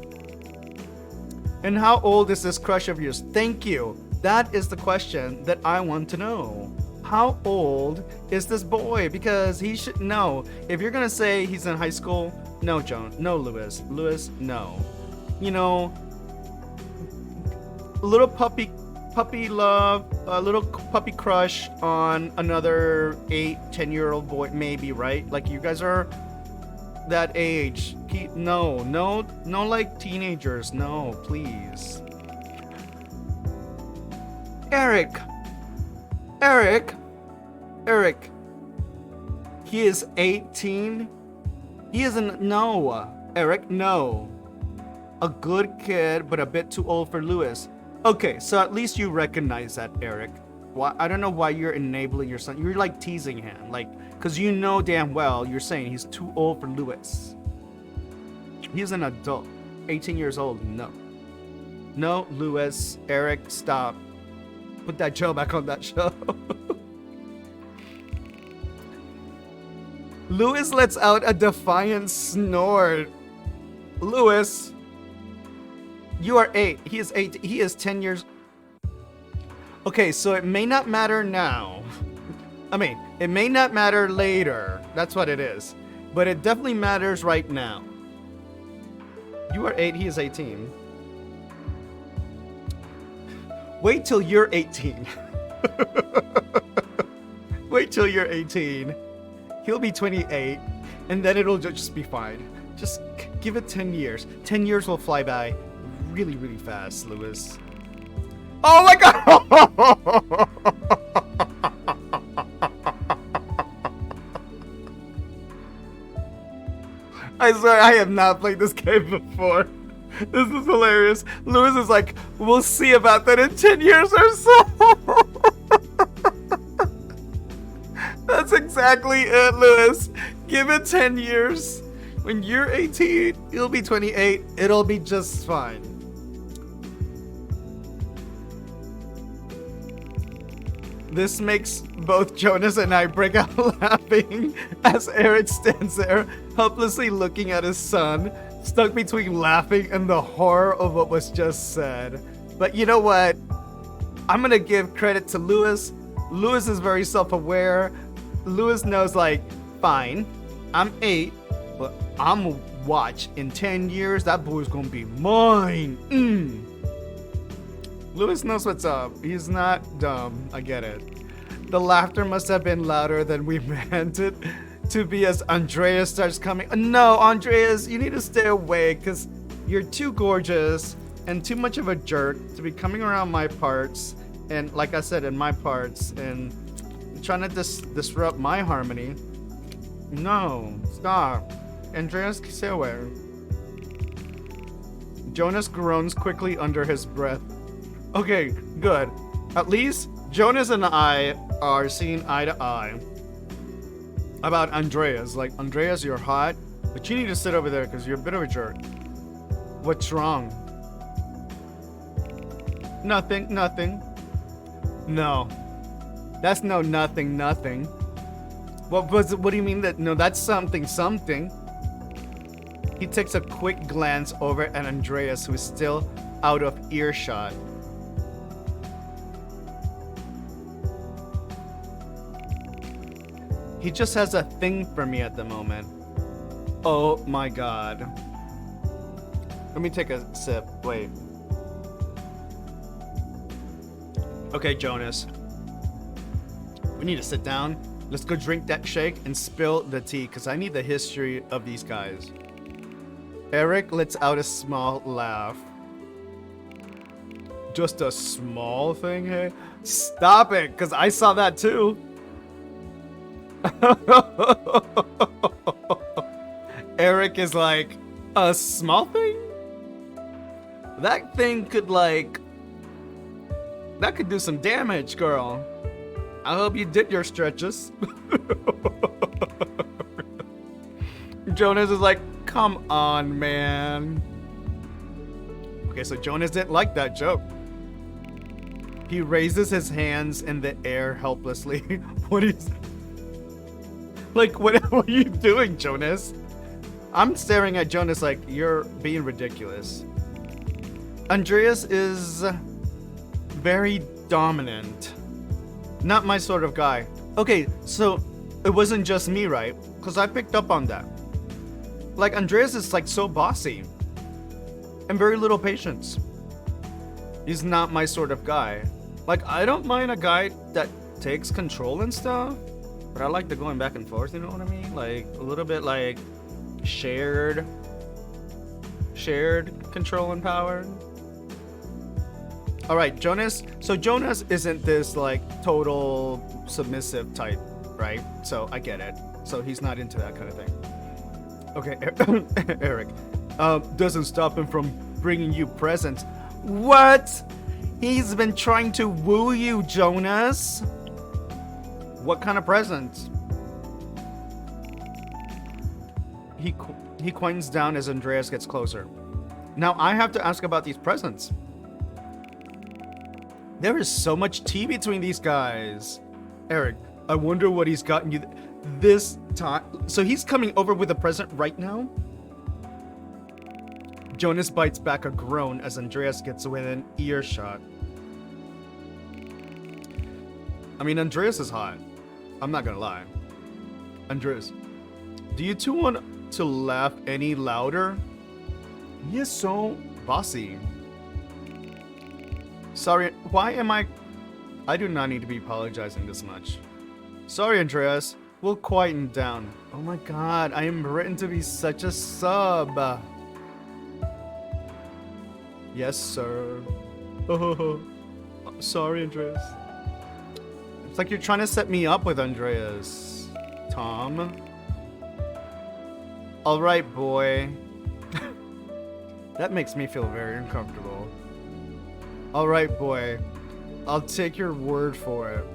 And how old is this crush of yours? Thank you. That is the question that I want to know. How old is this boy? Because he should know. If you're gonna say he's in high school, no, Lewis. Lewis, no. You know, a little puppy love, a little puppy crush on another 8-10-year-old boy, maybe, right? Like, you guys are that age. No, like teenagers. No, please. Eric. He is 18. He isn't. No, Eric, no. A good kid, but a bit too old for Lewis. Okay, so at least you recognize that, Eric. Why? I don't know why you're enabling your son. You're like teasing him, like, because you know damn well you're saying he's too old for Lewis. He's an adult, 18 years old. No, Lewis, Eric, stop. Put that gel back on that shelf. Lewis lets out a defiant snort. Lewis, you are 8. He is 8. He is 10 years. Okay, so it may not matter now. I mean, it may not matter later. That's what it is. But it definitely matters right now. You are 8. He is 18. Wait till you're 18. Wait till you're 18. He'll be 28. And then it'll just be fine. Just give it 10 years. 10 years will fly by really, really fast, Lewis. Oh my god! I swear I have not played this game before. This is hilarious. Lewis is like, we'll see about that in 10 years or so. That's exactly it, Lewis. Give it 10 years. When you're 18, you'll be 28. It'll be just fine. This makes both Jonas and I break out laughing as Eric stands there, helplessly looking at his son, stuck between laughing and the horror of what was just said. But you know what? I'm gonna give credit to Lewis. Lewis is very self-aware. Lewis knows, like, fine, I'm 8, but I'm gonna watch in 10 years, that boy's gonna be mine. Lewis knows what's up. He's not dumb. I get it. The laughter must have been louder than we meant it to be as Andreas starts coming. No, Andreas, you need to stay away because you're too gorgeous and too much of a jerk to be coming around my parts and like I said, in my parts, and trying to disrupt my harmony. No, stop. Andreas, stay away. Jonas groans quickly under his breath. Okay, good. At least Jonas and I are seeing eye to eye about Andreas. Like, Andreas, you're hot, but you need to sit over there because you're a bit of a jerk. What's wrong? Nothing. No. That's no nothing. What do you mean that? No, that's something. He takes a quick glance over at Andreas, who is still out of earshot. He just has a thing for me at the moment. Oh my god. Let me take a sip. Wait. Okay, Jonas. We need to sit down. Let's go drink that shake and spill the tea, because I need the history of these guys. Eric lets out a small laugh. Just a small thing, hey? Stop it, because I saw that too. Eric is like, a small thing? That thing could that could do some damage, girl. I hope you did your stretches. Jonas is like, come on, man. Okay, so Jonas didn't like that joke. He raises his hands in the air helplessly. What is... Like, what are you doing, Jonas? I'm staring at Jonas like, you're being ridiculous. Andreas is very dominant. Not my sort of guy. Okay, so it wasn't just me, right? Because I picked up on that. Like, Andreas is like so bossy. And very little patience. He's not my sort of guy. Like, I don't mind a guy that takes control and stuff. But I like the going back and forth, you know what I mean? Like, a little bit like shared control and power. All right, Jonas. So Jonas isn't this like total submissive type, right? So I get it. So he's not into that kind of thing. Okay, Eric. Doesn't stop him from bringing you presents. What? He's been trying to woo you, Jonas. What kind of presents? He quiets down as Andreas gets closer. Now I have to ask about these presents. There is so much tea between these guys. Eric, I wonder what he's gotten you this time. So he's coming over with a present right now? Jonas bites back a groan as Andreas gets within earshot. I mean, Andreas is hot. I'm not gonna lie. Andreas, do you two want to laugh any louder? He is so bossy. Sorry, why am I do not need to be apologizing this much. Sorry, Andreas. We'll quieten down. Oh my god, I am written to be such a sub. Yes, sir. Oh, sorry, Andreas. It's like you're trying to set me up with Andreas, Tom. All right, boy. That makes me feel very uncomfortable. All right, boy. I'll take your word for it.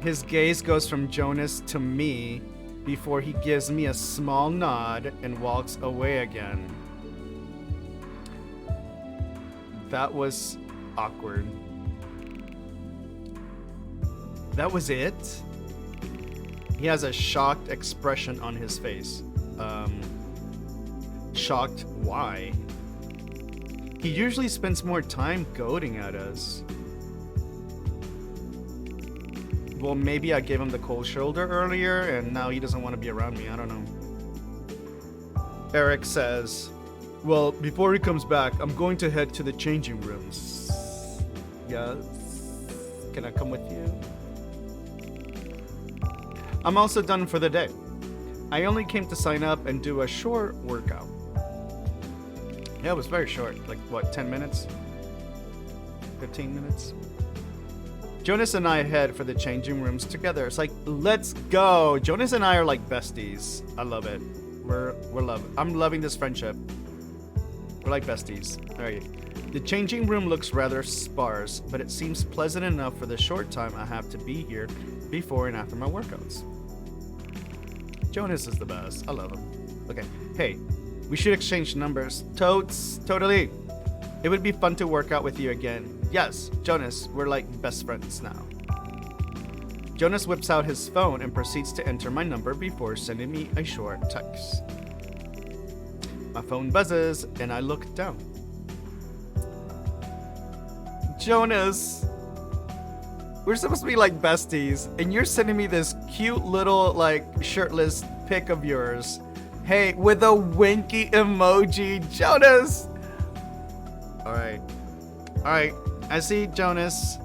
His gaze goes from Jonas to me before he gives me a small nod and walks away again. That was awkward. That was it? He has a shocked expression on his face. Shocked why? He usually spends more time goading at us. Well, maybe I gave him the cold shoulder earlier and now he doesn't want to be around me. I don't know. Eric says, well, before he comes back, I'm going to head to the changing rooms. Yes? Can I come with you? I'm also done for the day. I only came to sign up and do a short workout. Yeah, it was very short. Like, what, 10 minutes? 15 minutes. Jonas and I head for the changing rooms together. It's like, let's go. Jonas and I are like besties. I love it. I'm loving this friendship. We're like besties. All right. The changing room looks rather sparse, but it seems pleasant enough for the short time I have to be here before and after my workouts. Jonas is the best. I love him. Okay. Hey, we should exchange numbers. Totes. Totally. It would be fun to work out with you again. Yes, Jonas, we're like best friends now. Jonas whips out his phone and proceeds to enter my number before sending me a short text. My phone buzzes and I look down. Jonas, we're supposed to be like besties, and you're sending me this cute little like shirtless pic of yours. Hey, with a winky emoji, Jonas. All right. I see, Jonas.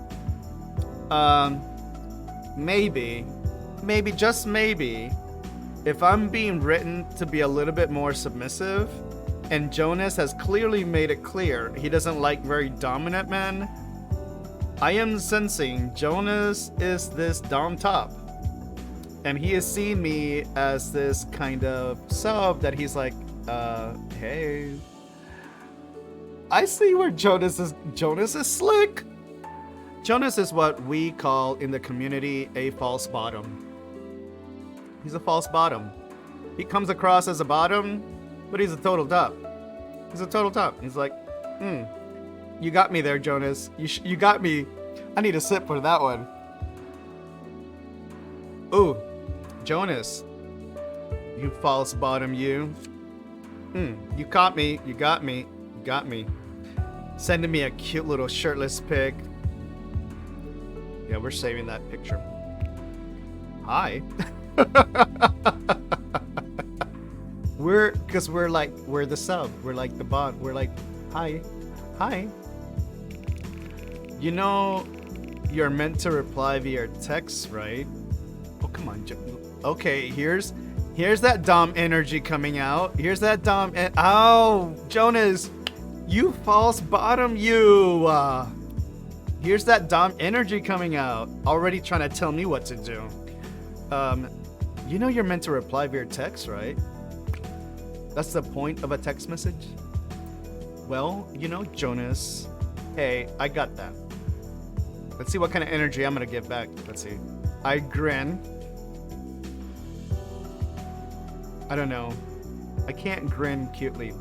Maybe, just maybe, if I'm being written to be a little bit more submissive, and Jonas has clearly made it clear he doesn't like very dominant men, I am sensing Jonas is this dom top. And he is seeing me as this kind of sub that he's like, hey. I see where Jonas is slick. Jonas is what we call in the community a false bottom. He's a false bottom. He comes across as a bottom, but he's a total top. He's like, you got me there, Jonas. You got me. I need a sip for that one. Ooh, Jonas. You false bottom, you. You caught me. You got me. Sending me a cute little shirtless pic. Yeah, we're saving that picture. Hi. we're the sub. We're like the bot. We're like, hi. You know, you're meant to reply via text, right? Oh, come on. Okay, here's that dom energy coming out. Oh, Jonas, you false bottom, you. Here's that dom energy coming out. Already trying to tell me what to do. You know you're meant to reply via text, right? That's the point of a text message? Well, you know, Jonas. Hey, I got that. Let's see what kind of energy I'm gonna give back. Let's see. I grin. I don't know. I can't grin cutely.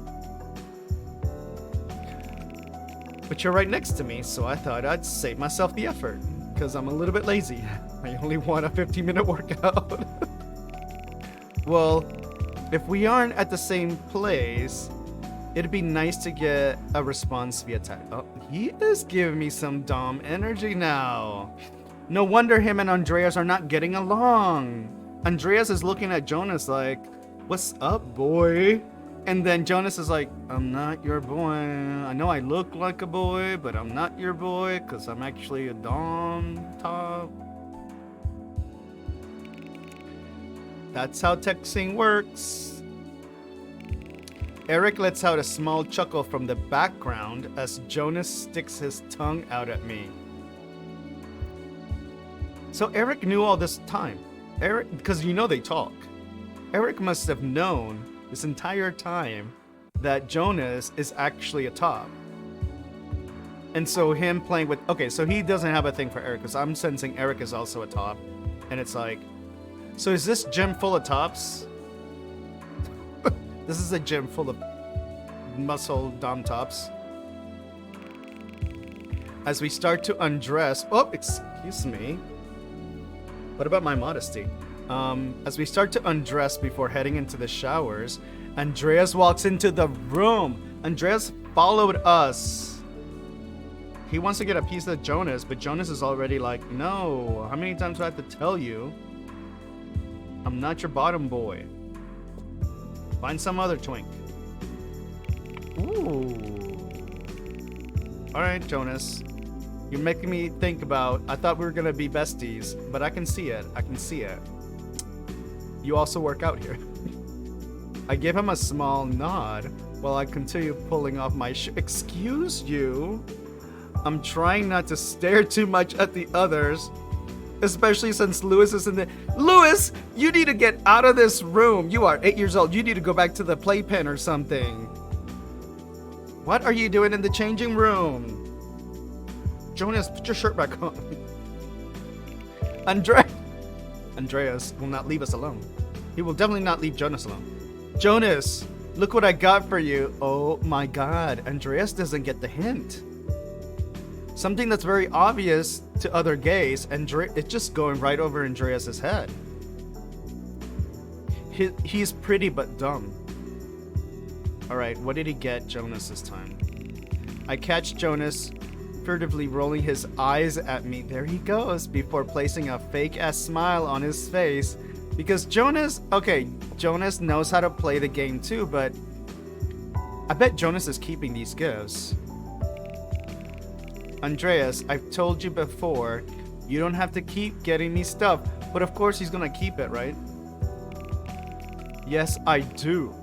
But you're right next to me, so I thought I'd save myself the effort. Because I'm a little bit lazy. I only want a 15-minute workout. Well, if we aren't at the same place, it'd be nice to get a response via text. Oh, he is giving me some dom energy now. No wonder him and Andreas are not getting along. Andreas is looking at Jonas like, what's up, boy? And then Jonas is like, I'm not your boy. I know I look like a boy, but I'm not your boy because I'm actually a dom top. That's how texting works. Eric lets out a small chuckle from the background as Jonas sticks his tongue out at me. So Eric knew all this time. Eric, because you know they talk. Eric must have known this entire time that Jonas is actually a top. And so him playing with... Okay, so he doesn't have a thing for Eric because I'm sensing Eric is also a top. And it's like... So is this gym full of tops? This is a gym full of muscle dom tops. As we start to undress... Oh, excuse me. What about my modesty? As we start to undress before heading into the showers, Andreas walks into the room. Andreas followed us. He wants to get a piece of Jonas, but Jonas is already like, no, how many times do I have to tell you? I'm not your bottom boy. Find some other twink. Ooh. Alright, Jonas. You're making me think about, I thought we were gonna be besties, but I can see it. You also work out here. I give him a small nod while I continue pulling off my Excuse you? I'm trying not to stare too much at the others, especially since Lewis is in there. Lewis, you need to get out of this room. You are 8 years old. You need to go back to the playpen or something. What are you doing in the changing room? Jonas, put your shirt back on. Andreas will not leave us alone. He will definitely not leave Jonas alone. Jonas, look what I got for you. Oh my god, Andreas doesn't get the hint. Something that's very obvious to other gays, and it's just going right over Andreas's head. He's pretty but dumb. Alright, what did he get Jonas this time? I catch Jonas furtively rolling his eyes at me. There he goes, before placing a fake-ass smile on his face. Because Jonas knows how to play the game too, but I bet Jonas is keeping these gifts. Andreas, I've told you before, you don't have to keep getting me stuff, but of course he's gonna keep it, right? Yes, I do.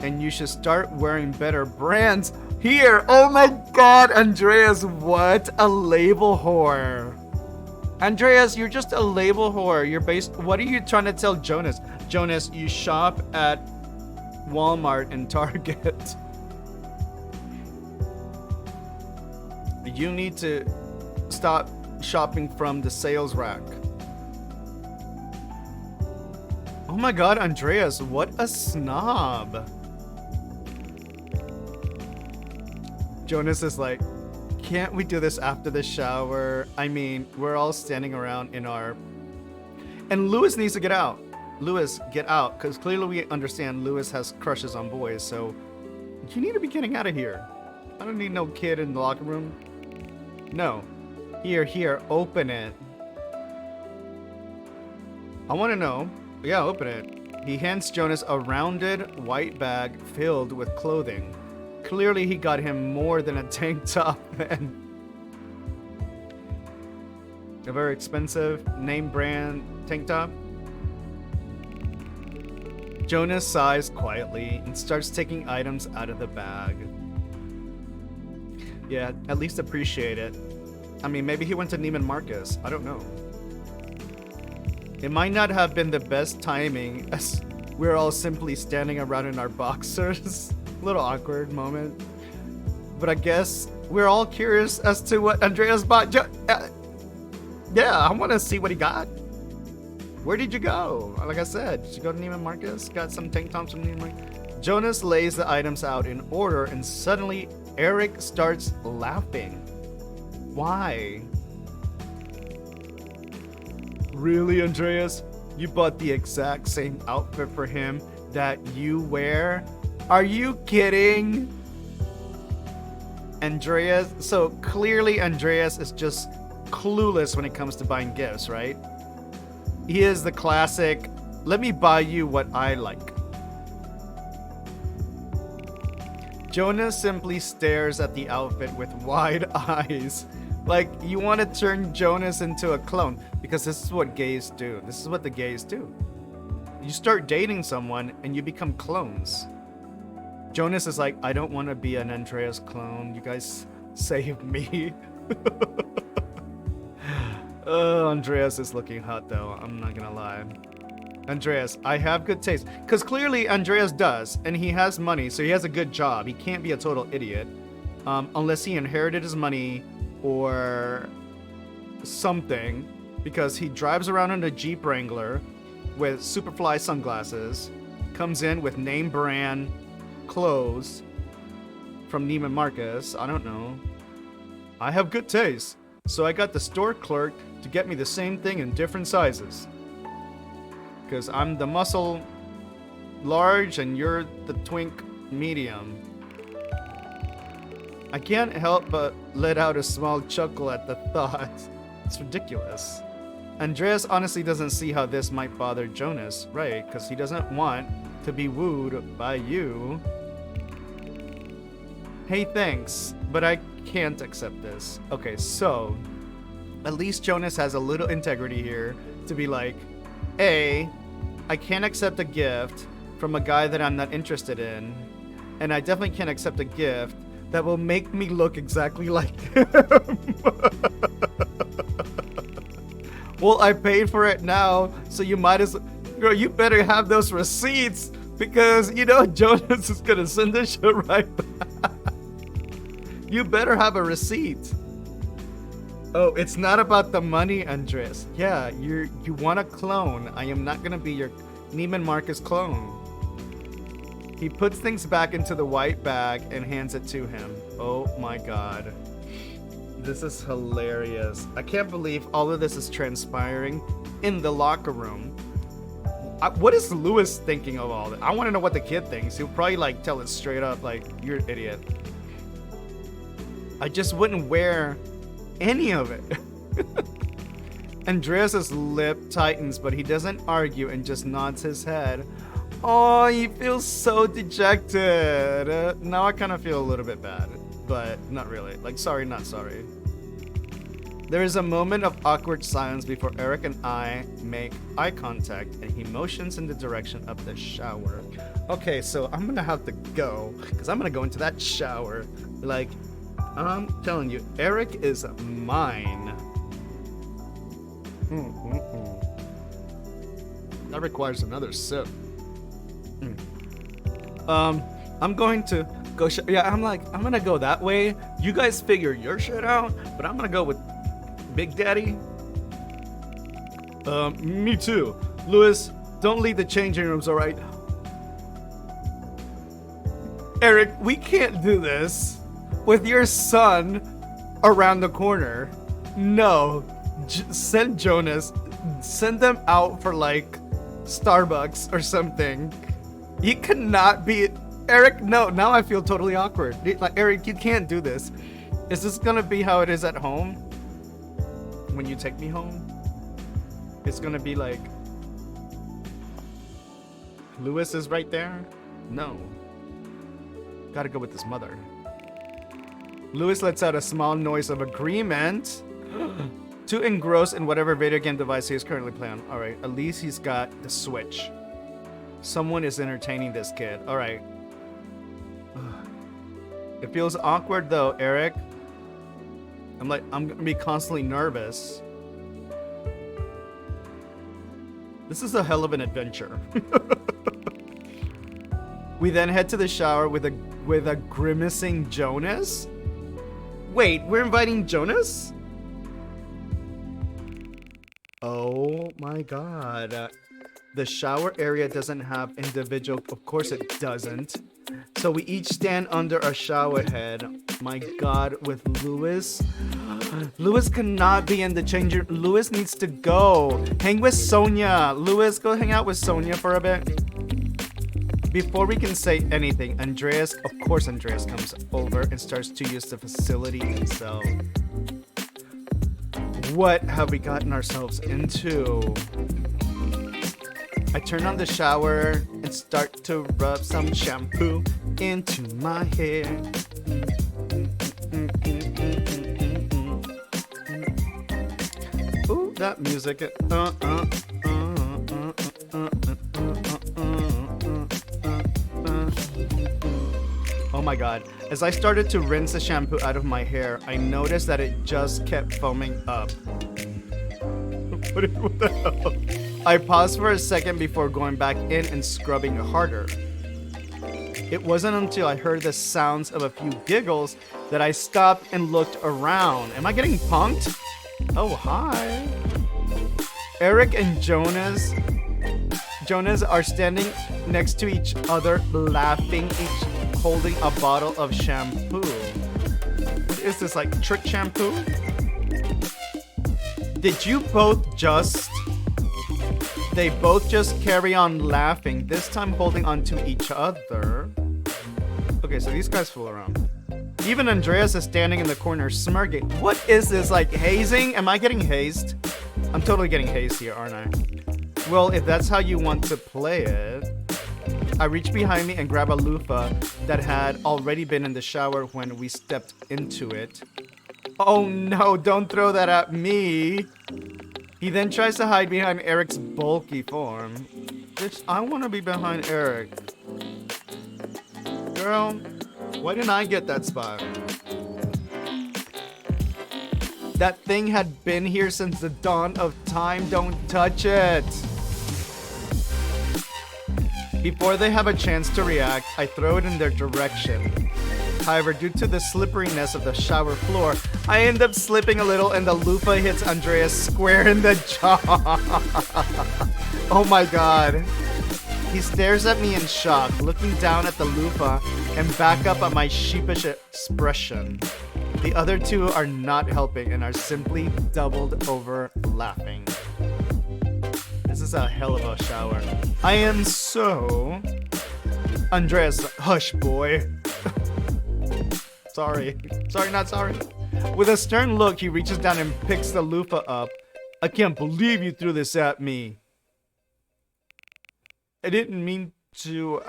And you should start wearing better brands. Here! Oh my god, Andreas, what a label whore. Andreas, you're just a label whore. What are you trying to tell Jonas? Jonas, you shop at Walmart and Target. You need to stop shopping from the sales rack. Oh my god, Andreas, what a snob. Jonas is like, can't we do this after the shower? I mean, we're all standing around in our... And Lewis needs to get out. Lewis, get out, because clearly we understand Lewis has crushes on boys, so you need to be getting out of here. I don't need no kid in the locker room. No. Here, open it. I want to know. Yeah, open it. He hands Jonas a rounded white bag filled with clothing. Clearly he got him more than a tank top then. A very expensive name brand tank top. Jonas sighs quietly and starts taking items out of the bag. Yeah, at least appreciate it. I mean, maybe he went to Neiman Marcus. I don't know. It might not have been the best timing as we're all simply standing around in our boxers. A little awkward moment. But I guess we're all curious as to what Andreas bought. Yeah, I want to see what he got. Where did you go? Like I said, did you go to Neiman Marcus? Got some tank tops from Neiman Marcus? Jonas lays the items out in order and suddenly Eric starts laughing. Why? Really, Andreas? You bought the exact same outfit for him that you wear? Are you kidding? Andreas, so clearly Andreas is just clueless when it comes to buying gifts, right? He is the classic, let me buy you what I like. Jonas simply stares at the outfit with wide eyes. Like, you want to turn Jonas into a clone, because this is what gays do. This is what the gays do. You start dating someone and you become clones. Jonas is like, I don't want to be an Andreas clone. You guys save me. Andreas is looking hot though. I'm not gonna lie. Andreas, I have good taste. Because clearly Andreas does. And he has money, so he has a good job. He can't be a total idiot. Unless he inherited his money or something. Because he drives around in a Jeep Wrangler with Superfly sunglasses. Comes in with name brand clothes from Neiman Marcus. I don't know. I have good taste, so I got the store clerk to get me the same thing in different sizes. Because I'm the muscle large and you're the twink medium. I can't help but let out a small chuckle at the thought. It's ridiculous. Andreas honestly doesn't see how this might bother Jonas, right? Because he doesn't want to be wooed by you. Hey, thanks, but I can't accept this. Okay, so at least Jonas has a little integrity here to be like, A, I can't accept a gift from a guy that I'm not interested in, and I definitely can't accept a gift that will make me look exactly like him. Well, I paid for it now, so you might as... Girl, you better have those receipts, because, you know, Jonas is gonna send this shit right back. You better have a receipt. Oh, it's not about the money, Andres. Yeah, you want a clone. I am not gonna be your Neiman Marcus clone. He puts things back into the white bag and hands it to him. Oh my god. This is hilarious. I can't believe all of this is transpiring in the locker room. What is Lewis thinking of all this? I want to know what the kid thinks. He'll probably like tell it straight up like, you're an idiot. I just wouldn't wear any of it. Andreas's lip tightens, but he doesn't argue and just nods his head. Oh, he feels so dejected. Now I kind of feel a little bit bad, but not really. Like, sorry, not sorry. There is a moment of awkward silence before Eric and I make eye contact, and he motions in the direction of the shower. Okay, so I'm gonna have to go, because I'm gonna go into that shower. Like, I'm telling you, Eric is mine. That requires another sip. I'm going to go. Yeah, I'm gonna go that way. You guys figure your shit out, but I'm gonna go with Big Daddy. Me too. Lewis, don't leave the changing rooms, all right? Eric, we can't do this with your son around the corner. No, send Jonas. Send them out for like Starbucks or something. You cannot be... Eric, no, now I feel totally awkward. Like, Eric, you can't do this. Is this gonna be how it is at home? When you take me home? It's gonna be like... Lewis is right there? No. Gotta go with his mother. Lewis lets out a small noise of agreement. Too engrossed in whatever video game device he is currently playing. Alright, at least he's got the Switch. Someone is entertaining this kid. Alright. It feels awkward though, Eric. I'm gonna be constantly nervous. This is a hell of an adventure. We then head to the shower with a grimacing Jonas. Wait, we're inviting Jonas? Oh my god. The shower area doesn't have individual... Of course it doesn't. So we each stand under a shower head. My god, with Lewis. Lewis cannot be in the changer. Lewis needs to go. Hang with Sonia. Lewis, go hang out with Sonia for a bit. Before we can say anything, Andreas, of course Andreas comes over and starts to use the facility himself. What have we gotten ourselves into? I turn on the shower and start to rub some shampoo into my hair. Ooh, that music. Oh my god. As I started to rinse the shampoo out of my hair, I noticed that it just kept foaming up. What the hell? I paused for a second before going back in and scrubbing harder. It wasn't until I heard the sounds of a few giggles that I stopped and looked around. Am I getting punked? Oh, hi. Eric and Jonas are standing next to each other, laughing, each holding a bottle of shampoo. What is this, like trick shampoo? Did you both just... They both just carry on laughing, this time holding on to each other. Okay, so these guys fool around. Even Andreas is standing in the corner smirking. What is this, like hazing? Am I getting hazed? I'm totally getting hazed here, aren't I? Well, if that's how you want to play it. I reach behind me and grab a loofah that had already been in the shower when we stepped into it. Oh no, don't throw that at me. He then tries to hide behind Eric's bulky form. Bitch, I want to be behind Eric. Girl, Why didn't I get that spot? That thing had been here since the dawn of time. Don't touch it. Before they have a chance to react, I throw it in their direction. However, due to the slipperiness of the shower floor, I end up slipping a little and the loofah hits Andreas square in the jaw. Oh my god. He stares at me in shock, looking down at the loofah and back up at my sheepish expression. The other two are not helping and are simply doubled over laughing. This is a hell of a shower. I am so... Andreas, hush, boy. Sorry. Sorry, not sorry. With a stern look, he reaches down and picks the loofah up. I can't believe you threw this at me. I didn't mean to,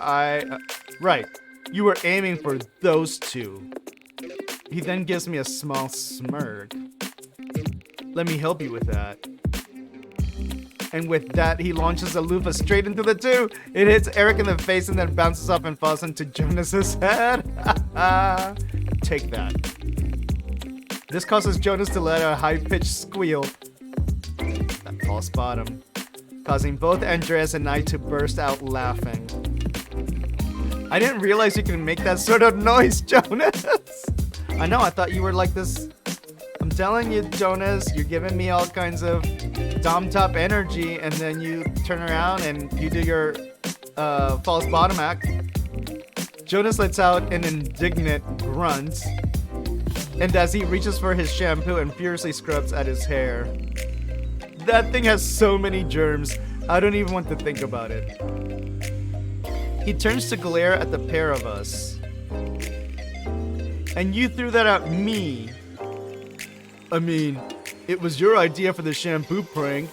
Right. You were aiming for those two. He then gives me a small smirk. Let me help you with that. And with that, he launches a loofah straight into the two. It hits Eric in the face and then bounces off and falls into Jonas's head. Take that. This causes Jonas to let out a high-pitched squeal. That false bottom, causing both Andreas and I to burst out laughing. I didn't realize you can make that sort of noise, Jonas. I know, I thought you were like this. I'm telling you, Jonas, you're giving me all kinds of dom top energy, and then you turn around and you do your false bottom act. Jonas lets out an indignant grunt, and as he reaches for his shampoo and furiously scrubs at his hair. That thing has so many germs, I don't even want to think about it. He turns to glare at the pair of us. And you threw that at me. I mean, it was your idea for the shampoo prank.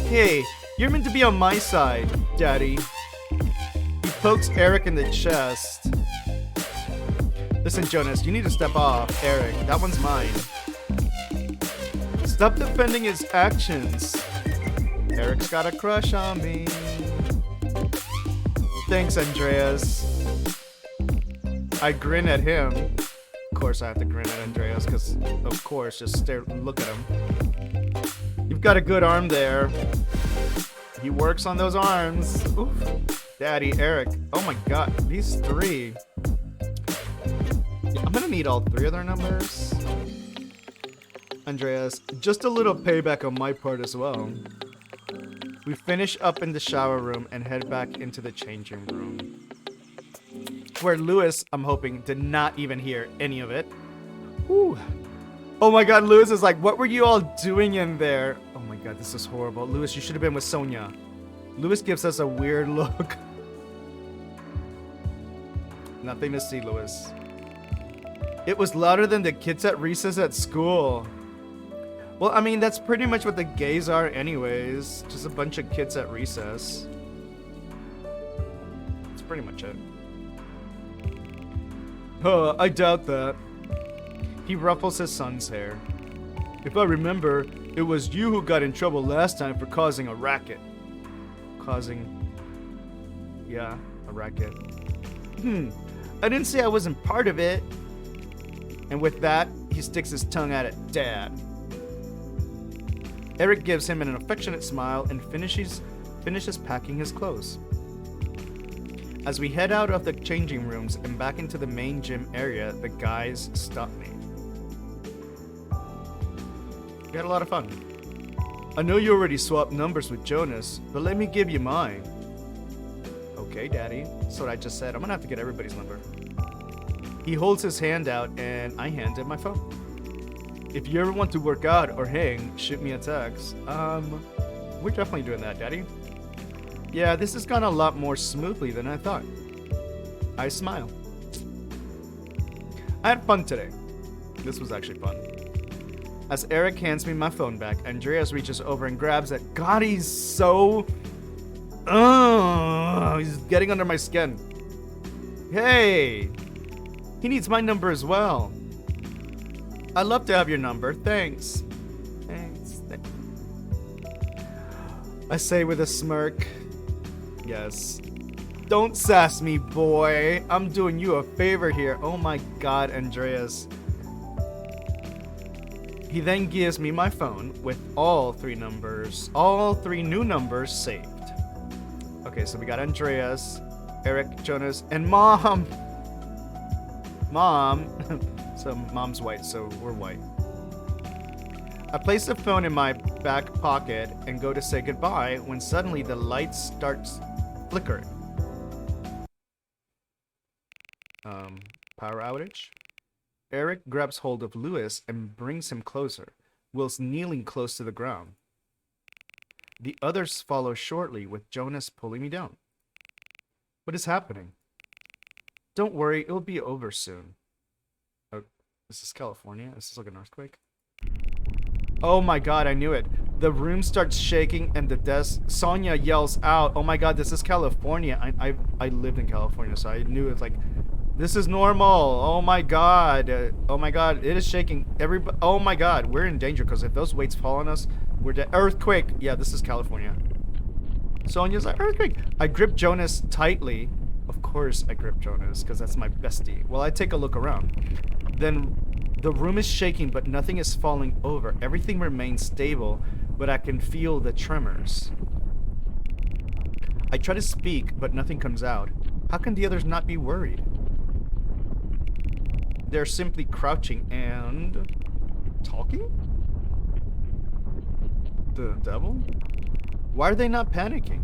Hey, you're meant to be on my side, Daddy. He pokes Eric in the chest. Listen, Jonas, you need to step off. Eric, that one's mine. Stop defending his actions. Eric's got a crush on me. Thanks, Andreas. I grin at him. Of course I have to grin at Andreas, because, of course, just stare, look at him. You've got a good arm there. He works on those arms. Oof. Daddy, Eric. Oh my god, these three. I'm gonna need all three of their numbers. Andreas, just a little payback on my part as well. We finish up in the shower room and head back into the changing room, where Lewis, I'm hoping, did not even hear any of it. Whew. Oh my god, Lewis is like, what were you all doing in there? Oh my god, this is horrible. Lewis, you should have been with Sonia. Lewis gives us a weird look. Nothing to see, Lewis. It was louder than the kids at recess at school. Well, I mean, that's pretty much what the gays are anyways. Just a bunch of kids at recess. That's pretty much it. Oh, I doubt that. He ruffles his son's hair. If I remember, it was you who got in trouble last time for causing a racket. Yeah, a racket. I didn't say I wasn't part of it. And with that, he sticks his tongue out at Dad. Eric gives him an affectionate smile and finishes packing his clothes. As we head out of the changing rooms and back into the main gym area, the guys stop me. We had a lot of fun. I know you already swapped numbers with Jonas, but let me give you mine. Okay, Daddy. That's what I just said. I'm gonna have to get everybody's number. He holds his hand out and I hand him my phone. If you ever want to work out or hang, shoot me a text. We're definitely doing that, Daddy. Yeah, this has gone a lot more smoothly than I thought. I smile. I had fun today. This was actually fun. As Eric hands me my phone back, Andreas reaches over and grabs it. God, he's so... he's getting under my skin. Hey! He needs my number as well. I'd love to have your number. Thanks. Thanks. I say with a smirk. Yes. Don't sass me, boy. I'm doing you a favor here. Oh my god, Andreas. He then gives me my phone with all three new numbers saved. Okay, so we got Andreas, Eric, Jonas, and Mom. Mom. So Mom's white, so we're white. I place the phone in my back pocket and go to say goodbye when suddenly the light starts flickering. Power outage? Eric grabs hold of Lewis and brings him closer, whilst kneeling close to the ground. The others follow shortly, with Jonas pulling me down. What is happening? Don't worry, it'll be over soon. Oh, this is California? Is this like an earthquake? Oh my god, I knew it. The room starts shaking and the desk. Sonia yells out, oh my god, this is California. I lived in California, so I knew it's like, this is normal. Oh my god. Oh my god, it is shaking. Everybody. Oh my god, we're in danger because if those weights fall on us, we're dead. Earthquake. Yeah, this is California. Sonia's like, earthquake. I grip Jonas tightly. Of course I grip Jonas because that's my bestie. Well, I take a look around. Then the room is shaking, but nothing is falling over. Everything remains stable, but I can feel the tremors. I try to speak, but nothing comes out. How can the others not be worried? They're simply crouching and talking? The devil? Why are they not panicking?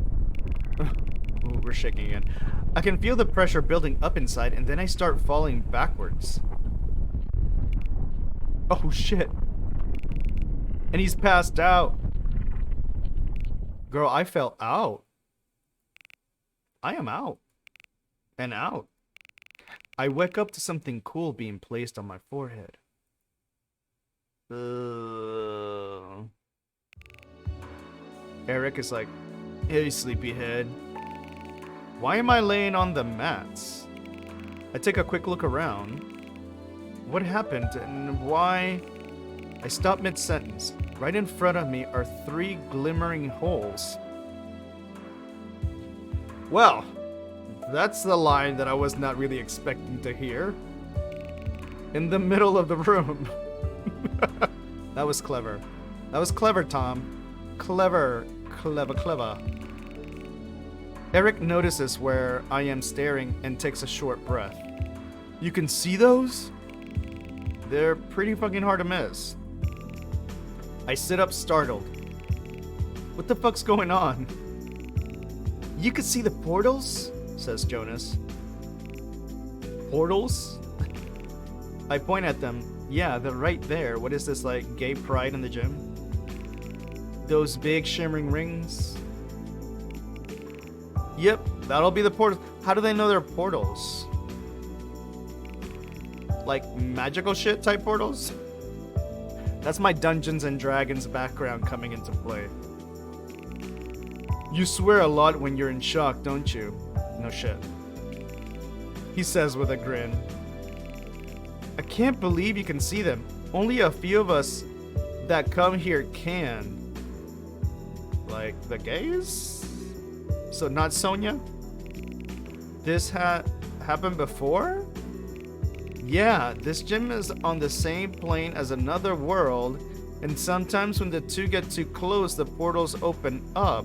Ooh, we're shaking again. I can feel the pressure building up inside, and then I start falling backwards. Oh shit. And he's passed out. Girl, I fell out. I am out. And out. I wake up to something cool being placed on my forehead. Eric is like, hey, sleepyhead. Why am I laying on the mats? I take a quick look around. What happened and why? I stop mid-sentence. Right in front of me are 3 glimmering holes. Well, that's the line that I was not really expecting to hear. In the middle of the room. That was clever. That was clever, Tom. Clever, clever, clever. Eric notices where I am staring and takes a short breath. You can see those? They're pretty fucking hard to miss. I sit up startled. What the fuck's going on? You could see the portals? Says Jonas. Portals? I point at them. Yeah, they're right there. What is this, like gay pride in the gym? Those big shimmering rings? Yep, that'll be the portals. How do they know they're portals? Like magical shit type portals? That's my Dungeons and Dragons background coming into play. You swear a lot when you're in shock, don't you? No shit. He says with a grin. I can't believe you can see them. Only a few of us that come here can. Like the gays? So not Sonia? This happened before? Yeah, this gym is on the same plane as another world, and sometimes when the two get too close, the portals open up.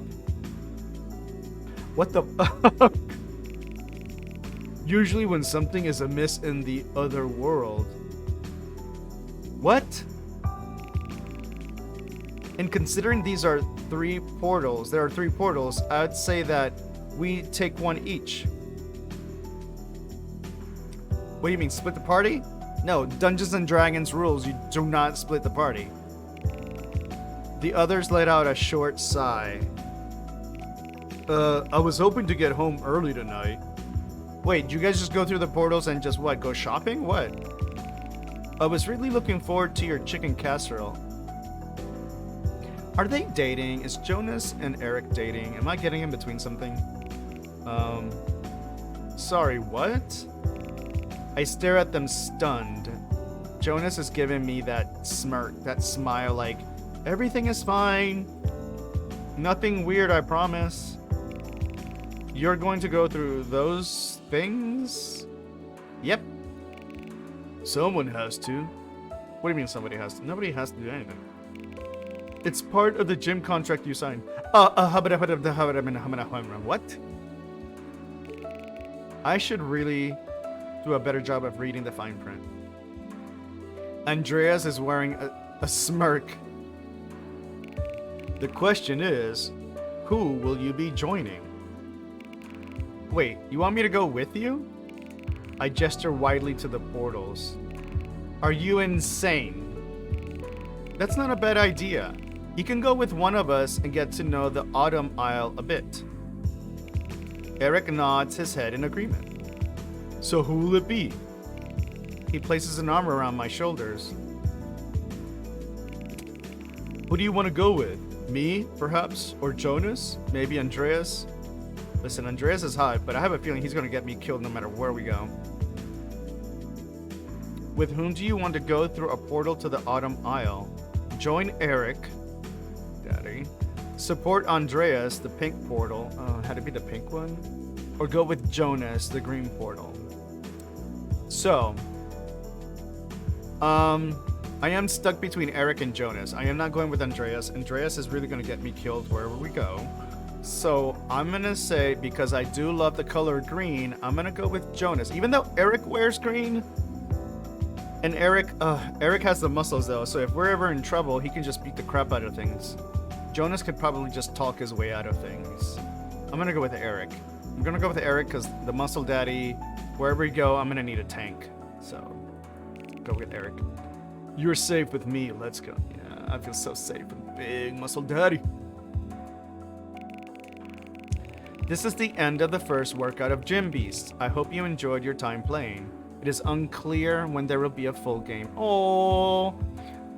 What the fuck? Usually when something is amiss in the other world. What? And considering these are 3 portals, there are 3 portals, I'd say that we take one each. What do you mean, split the party? No, Dungeons and Dragons rules, you do not split the party. The others let out a short sigh. I was hoping to get home early tonight. Wait, you guys just go through the portals and just what, go shopping? What? I was really looking forward to your chicken casserole. Are they dating? Is Jonas and Eric dating? Am I getting in between something? Sorry, what? I stare at them stunned. Jonas is giving me that smirk, that smile like, everything is fine. Nothing weird, I promise. You're going to go through those things? Yep. Someone has to. What do you mean somebody has to? Nobody has to do anything. It's part of the gym contract you signed. What? I should really do a better job of reading the fine print. Andreas is wearing a smirk. The question is, who will you be joining? Wait, you want me to go with you? I gesture widely to the portals. Are you insane? That's not a bad idea. You can go with one of us and get to know the Autumn Isle a bit. Eric nods his head in agreement. So who will it be? He places an arm around my shoulders. Who do you want to go with? Me, perhaps? Or Jonas? Maybe Andreas? Listen, Andreas is hot, but I have a feeling he's going to get me killed no matter where we go. With whom do you want to go through a portal to the Autumn Isle? Join Eric. Daddy. Support Andreas, the pink portal. Had to be the pink one? Or go with Jonas, the green portal. So, I am stuck between Eric and Jonas. I am not going with Andreas. Andreas is really going to get me killed wherever we go. So, I'm going to say, because I do love the color green, I'm going to go with Jonas. Even though Eric wears green, and Eric has the muscles though, so if we're ever in trouble, he can just beat the crap out of things. Jonas could probably just talk his way out of things. I'm going to go with Eric. I'm going to go with Eric because the muscle daddy, wherever we go, I'm going to need a tank. So, go with Eric. You're safe with me. Let's go. Yeah, I feel so safe with big muscle daddy. This is the end of the first workout of Gym Beasts. I hope you enjoyed your time playing. It is unclear when there will be a full game. Oh,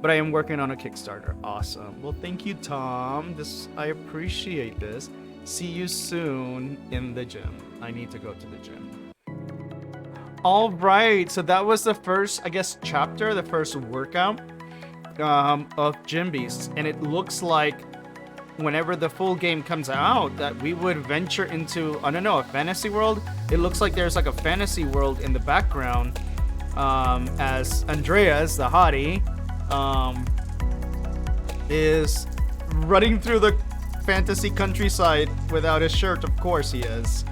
but I am working on a Kickstarter. Awesome. Well, thank you, Tom. I appreciate this. See you soon in the gym. I need to go to the gym. All right, so that was the first, I guess, chapter, the first workout of Gym Beasts, and it looks like whenever the full game comes out, that we would venture into, I don't know, a fantasy world. It looks like there's like a fantasy world in the background, as Andreas, the hottie, is running through the fantasy countryside without his shirt. Of course he is.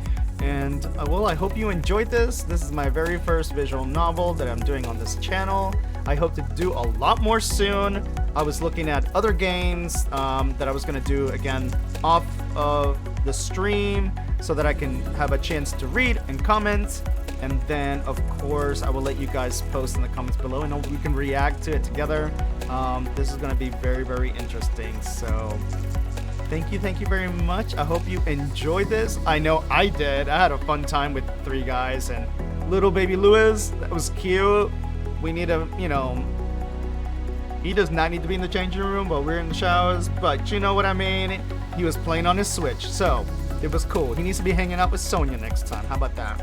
And well, I hope you enjoyed this. This is my very first visual novel that I'm doing on this channel. I hope to do a lot more soon. I was looking at other games that I was going to do again off of the stream so that I can have a chance to read and comment. And then, of course, I will let you guys post in the comments below and we can react to it together. This is going to be very, very interesting. So thank you very much. I hope you enjoyed this. I know I did. I had a fun time with 3 guys and little baby Louis. That was cute. We need a, you know, he does not need to be in the changing room while we're in the showers, but you know what I mean. He was playing on his Switch, so it was cool. He needs to be hanging out with Sonia next time. How about that?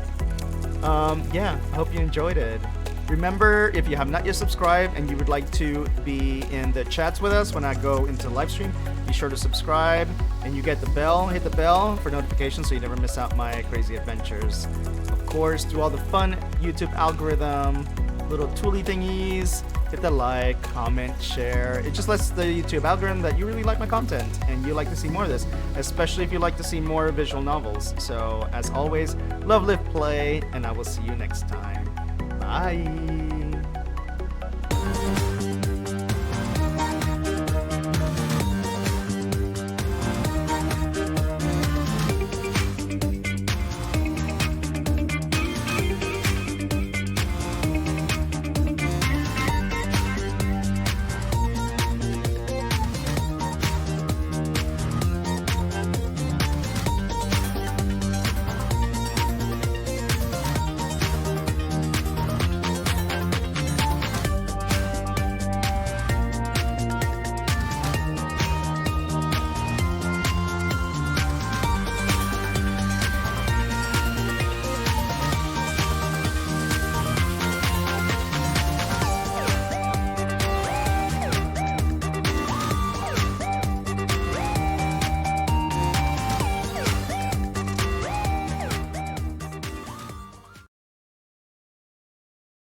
Yeah, I hope you enjoyed it. Remember, if you have not yet subscribed and you would like to be in the chats with us when I go into live stream, be sure to subscribe and you get the bell, hit the bell for notifications so you never miss out my crazy adventures. Of course, through all the fun YouTube algorithm, little tooly thingies, hit the like, comment, share. It just lets the YouTube algorithm that you really like my content and you like to see more of this, especially if you like to see more visual novels. So as always, love, live, play, and I will see you next time. Bye.